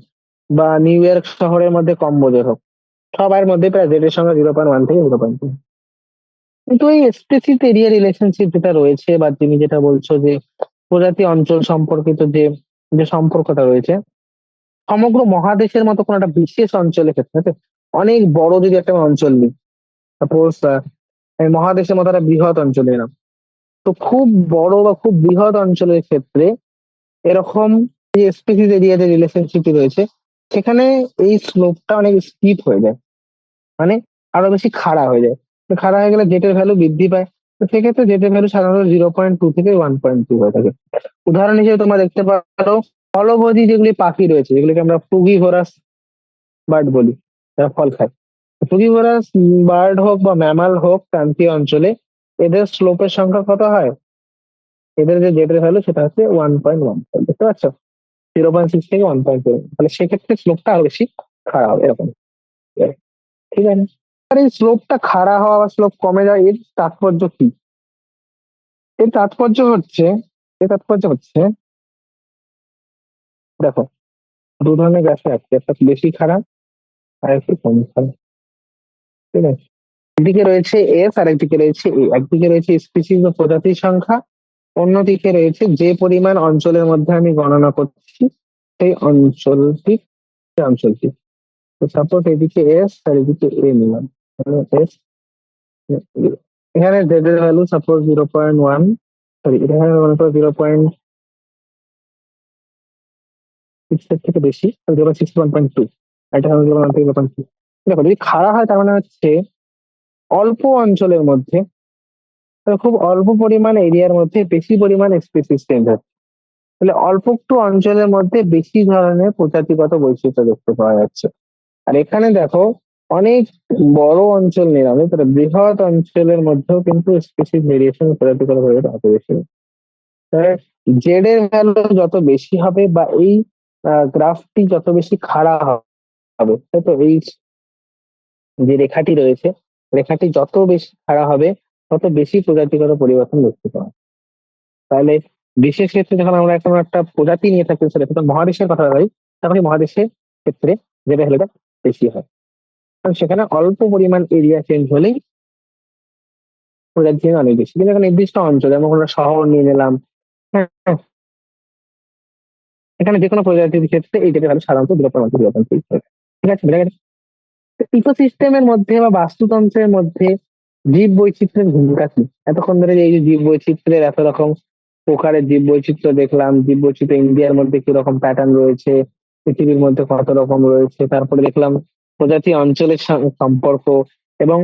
বা নিউ ইয়র্ক শহরের মধ্যে কম্বোজের হোক, সবার মধ্যে প্রায় জেড এর সংখ্যা 0.1 থেকে 0.2। কিন্তু এই স্পেসিফিক এরিয়া রিলেশনশিপ যেটা রয়েছে, বা তুমি যেটা বলছো যে প্রজাতি অঞ্চল সম্পর্কিত যে যে সম্পর্কটা রয়েছে, সমগ্র মহাদেশের মতো কোনো একটা বিশেষ অঞ্চলের ক্ষেত্রে, ঠিক আছে? অনেক বড় যদি একটা অঞ্চল নিই, সাপোজ মহাদেশের মতো একটা বৃহৎ অঞ্চল নিলাম, তো খুব বড় বা খুব বৃহৎ অঞ্চলের ক্ষেত্রে এরকম যে স্পেসিস এরিয়া যে রিলেশনশিপটি রয়েছে, সেখানে এই স্লোপটা অনেক স্টিপ হয়ে যায়, মানে আরো বেশি খাড়া হয়ে যায়। তো খাড়া হয়ে গেলে জেটের ভ্যালু বৃদ্ধি পায়। তো সেক্ষেত্রে জেটের ভ্যালু সাধারণত 0.2 থেকে 1.2 হয়ে থাকে। উদাহরণ হিসেবে তোমরা দেখতে পারো ফলভোজী যেগুলি পাখি রয়েছে, যেগুলিকে আমরা ফ্রুগিভোরাস বার্ড বলি, যারা ফল খায়। ফ্রুগিভোরাস বার্ড হোক বা ম্যামাল হোক, ক্রান্তীয় অঞ্চলে এদের স্লোপের সংখ্যা কত হয়? এদের যে জেটের ভ্যালু সেটা হচ্ছে 1.1, বুঝতে পারছো? 0.6 থেকে 1.2, তাহলে সেক্ষেত্রে স্লোপটা আরো বেশি খাড়া হবে এরকম, ঠিক আছে? আর এই স্লোপটা খাড়া হওয়া বা স্লোপ কমে যায়, এর তাৎপর্য কি? এর তাৎপর্য হচ্ছে এর তাৎপর্য হচ্ছে দেখো, দু ধরনের গ্রাফে আছে, একটা বেশি খারাপ আর একটু কম খারাপ। ঠিক আছে? একদিকে রয়েছে এস আর একদিকে রয়েছে এ। একদিকে রয়েছে স্পিসিস বা প্রজাতির সংখ্যা, অন্যদিকে রয়েছে যে পরিমাণ অঞ্চলের মধ্যে আমি গণনা করছি সেই অঞ্চলটি, সেই অঞ্চলটি। তো সাপোজ এদিকে এস আর এদিকে এ নিলাম। এস, এখানে জেড এর ভ্যালু সাপোজ 0.1, সরি এখানে মনে করো 0.6 এর থেকে বেশি, 0.61.2, এটা হবে 0.2। দেখো যদি খাড়া হয় তার মানে হচ্ছে অল্প অঞ্চলের মধ্যে, খুব অল্প পরিমাণ এরিয়ার মধ্যে বেশি পরিমাণ স্পিসিস চেঞ্জ হচ্ছে। তাহলে অল্প একটু অঞ্চলের মধ্যে বেশি ধরনের প্রজাতিগত বৈচিত্র্য দেখতে পাওয়া যাচ্ছে। আর এখানে দেখো অনেক বড় অঞ্চল নিলাম, তাহলে বৃহৎ অঞ্চলের মধ্যেও কিন্তু স্পেসিফিক ভেরিয়েশন প্রজাতিগত পরিবর্তন অত বেশি নেই। তাহলে জেড এর ভ্যালু যত বেশি হবে বা এই গ্রাফটি যত বেশি খাড়া হবে, তাই তো এই যে রেখাটি রয়েছে, রেখাটি যত বেশি খাড়া হবে তত বেশি প্রজাতিগত পরিবর্তন দেখতে পাওয়া। তাহলে বিশেষ ক্ষেত্রে যখন আমরা এখন একটা প্রজাতি নিয়ে থাকি, সেটা যখন মহাদেশের কথা বলি, তখন এই মহাদেশের ক্ষেত্রে যেটা হলো বেশি হয়, কারণ সেখানে অল্প পরিমাণ এরিয়া চেঞ্জ হলেই প্রজাতি চেঞ্জ অনেক বেশি। কিন্তু একটা নির্দিষ্ট অঞ্চল, যেমন কোনো শহর নিয়ে নিলাম, হ্যাঁ, এখানে যে কোনো প্রজাতির ক্ষেত্রে এই যেটা হলো সাধারণত বিরূপণ বিরূপণ ঠিক আছে, বুঝা গেছে? ইকোসিস্টেমের মধ্যে বা বাস্তুতন্ত্রের মধ্যে জীব বৈচিত্র্যের ভূমিকা কি? এতক্ষণ ধরে এই যে জীব বৈচিত্র্যের এত রকম প্রকারের জীব বৈচিত্র্য দেখলাম, জীব বৈচিত্র্য ইন্ডিয়ার মধ্যে কি রকম প্যাটার্ন রয়েছে, পৃথিবীর মধ্যে কত রকম রয়েছে, তারপরে দেখলাম প্রজাতি অঞ্চলের সম্পর্ক এবং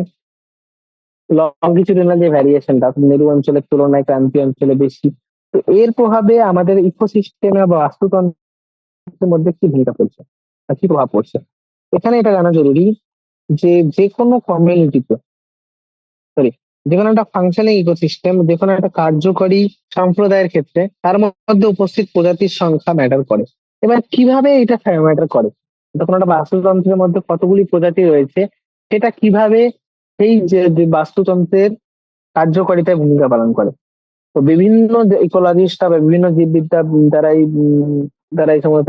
লঙ্গিটিউডিনাল যে ভ্যারিয়েশনটা মেরু অঞ্চলের তুলনায় ক্রান্তীয় অঞ্চলে বেশি। তো এর প্রভাবে আমাদের ইকোসিস্টেমে বা বাস্তুতন্ত্রের মধ্যে কি ভূমিকা পড়ছে বা কি প্রভাব পড়ছে, এখানে এটা জানা জরুরি যে যে কোনো কমিউনিটিতে, সরি, যে কোনো একটা ফাংশনিং ইকোসিস্টেম, যে কোনো একটা কার্যকরী সম্প্রদায়ের ক্ষেত্রে তার মধ্যে উপস্থিত প্রজাতির সংখ্যা ম্যাটার করে। এবার কিভাবে এটা ম্যাটার করে, এটা কোনো একটা বাস্তুতন্ত্রের মধ্যে কতগুলি প্রজাতি রয়েছে সেটা কিভাবে সেই যে বাস্তুতন্ত্রের কার্যকারিতায় ভূমিকা পালন করে। তো বিভিন্ন ইকোলজিস্টরা বা বিভিন্ন জীববিদ্যা দ্বারাই দ্বারা এই সমস্ত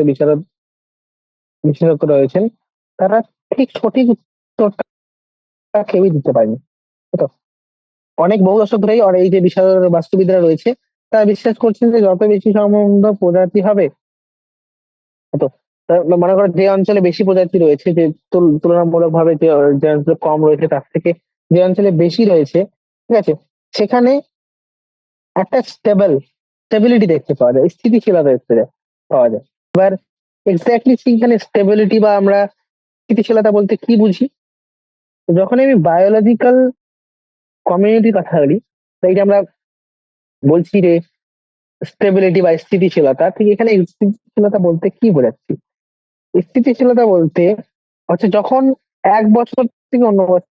বিশেষজ্ঞ রয়েছেন, তারা ঠিক সঠিক উত্তরটা কেউই দিতে পারেনি। তো অনেক বহু দশক ধরেই আর এই যে বিষয় বাস্তুবিদরা রয়েছে তারা বিশ্বাস করছেন যে যত বেশি সম্বন্ধ প্রজাতি হবে, তো মনে করো যে অঞ্চলে বেশি প্রজাতি রয়েছে, যে তুলনামূলক ভাবে যে অঞ্চলে কম রয়েছে তার থেকে যে অঞ্চলে বেশি রয়েছে, ঠিক আছে, সেখানে একটা স্টেবিলিটি দেখতে পাওয়া যায়, স্থিতিশীলতা দেখতে পাওয়া যায়। এবার এক্স্যাক্টলি সেখানে স্টেবিলিটি বা আমরা স্থিতিশীলতা বলতে কি বুঝি, তো যখন আমি বায়োলজিক্যাল কমিউনিটির কথা বলি, তো এই যে আমরা বলছি যে স্টেবিলিটি বা স্থিতিশীলতা, ঠিক এখানে স্থিতিশীলতা বলতে কি বোঝাচ্ছি? স্থিতিশীলতা বলতে হচ্ছে যখন এক বছর থেকে অন্য বছর,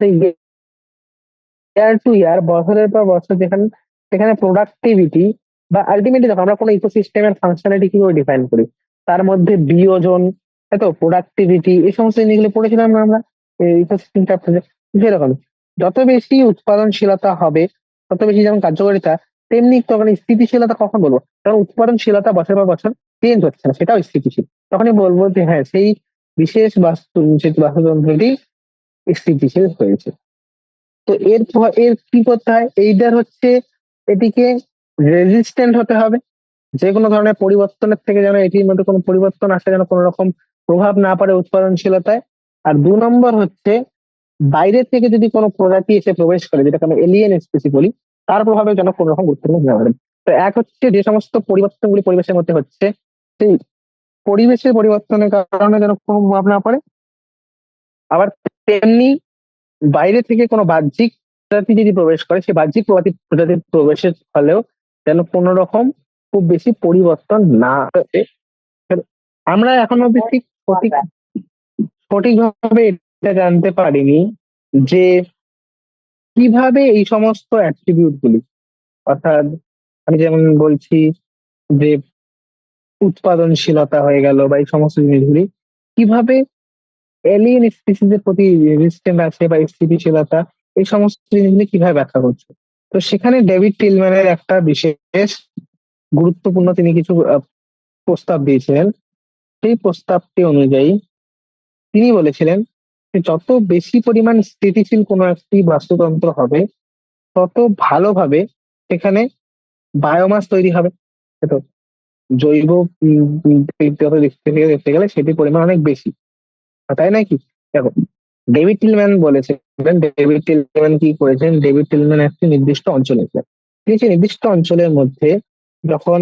ইয়ার টু ইয়ার, বছরের পর বছর, যেখানে সেখানে প্রোডাক্টিভিটি বা আলটিমেটলি দেখো আমরা কোনো ইকোসিস্টেমের ফাংশনালিটি কিভাবে ডিফাইন করি, তার মধ্যে বিয়োজন, তাই তো, প্রোডাক্টিভিটি, এই সমস্ত জিনিসগুলো পড়েছিলাম না আমরা ইকোসিস্টেম চ্যাপ্টারে। সেরকম যত বেশি উৎপাদনশীলতা হবে, তত বেশি যেমন কার্যকারিতা, তেমনি তখন স্থিতিশীলতা কখন বলবো, কারণ উৎপাদনশীলতা বছর পর বছর চেঞ্জ হচ্ছে না, সেটাও স্থিতিশীল, তখনই বলবো যে হ্যাঁ সেই বিশেষ বাস্তুতন্ত্রটি স্থিতিশীল হয়েছে। তো এর কি করতে হয়, এইটার হচ্ছে এটিকে রেজিস্ট্যান্ট হতে হবে যে কোনো ধরনের পরিবর্তনের থেকে, যেন এটির মধ্যে কোনো পরিবর্তন আসে, যেন কোনো রকম প্রভাব না পড়ে উৎপাদনশীলতায়। আর 2 নম্বর হচ্ছে বাইরে থেকে যদি কোনো প্রজাতি এসে প্রবেশ করে, যেটাকে আমরা এলিয়েন স্পিসি বলি, তার প্রভাবে যেন কোনো রকম গুরুত্বপূর্ণ ভূমিকা পালন। তো এক হচ্ছে যে সমস্ত পরিবর্তনগুলি পরিবেশের মধ্যে হচ্ছে, সেই পরিবেশের পরিবর্তনের কারণে যেন কোনো প্রভাব না পড়ে। আবার তেমনি বাইরে থেকে কোনো বাহ্যিক প্রজাতি যদি প্রবেশ করে, সেই বাহ্যিক প্রজাতির প্রবেশের ফলেও যেন কোনো রকম খুব বেশি পরিবর্তন না হতে। আমরা এখন অব্দি ঠিক সঠিকভাবে এটা জানতে পারিনি যে কিভাবে এই সমস্ত অ্যাট্রিবিউট গুলি, অর্থাৎ আমি যেমন বলছি যে উৎপাদনশীলতা হয়ে গেল বা এই সমস্ত জিনিসগুলি কিভাবে এলিয়েন স্পিসিস এর প্রতি রেজিস্ট্যান্ট আছে বা স্থিতিশীলতা, এই সমস্ত জিনিসগুলি কিভাবে ব্যাখ্যা করছে। তো সেখানে ডেভিড টিলম্যানের একটা বিশেষ গুরুত্বপূর্ণ তিনি কিছু প্রস্তাব দিয়েছিলেন। সেই প্রস্তাবটি অনুযায়ী তিনি বলেছিলেন যত বেশি পরিমাণ স্থিতিশীল কোনো একটি বাস্তুতন্ত্র হবে, তত ভালোভাবে সেখানে বায়োমাস তৈরি হবে। তো জৈব দিকগত দিক থেকে দেখতে গেলে সেটির পরিমাণ অনেক বেশি, তাই নাকি? দেখো, ডেভিড টিলম্যান বলেছেন, ডেভিড টিলম্যান কি করেছেন, ডেভিড টিলম্যান একটি নির্দিষ্ট অঞ্চলে ছিলেন। তিনি সেই নির্দিষ্ট অঞ্চলের মধ্যে যখন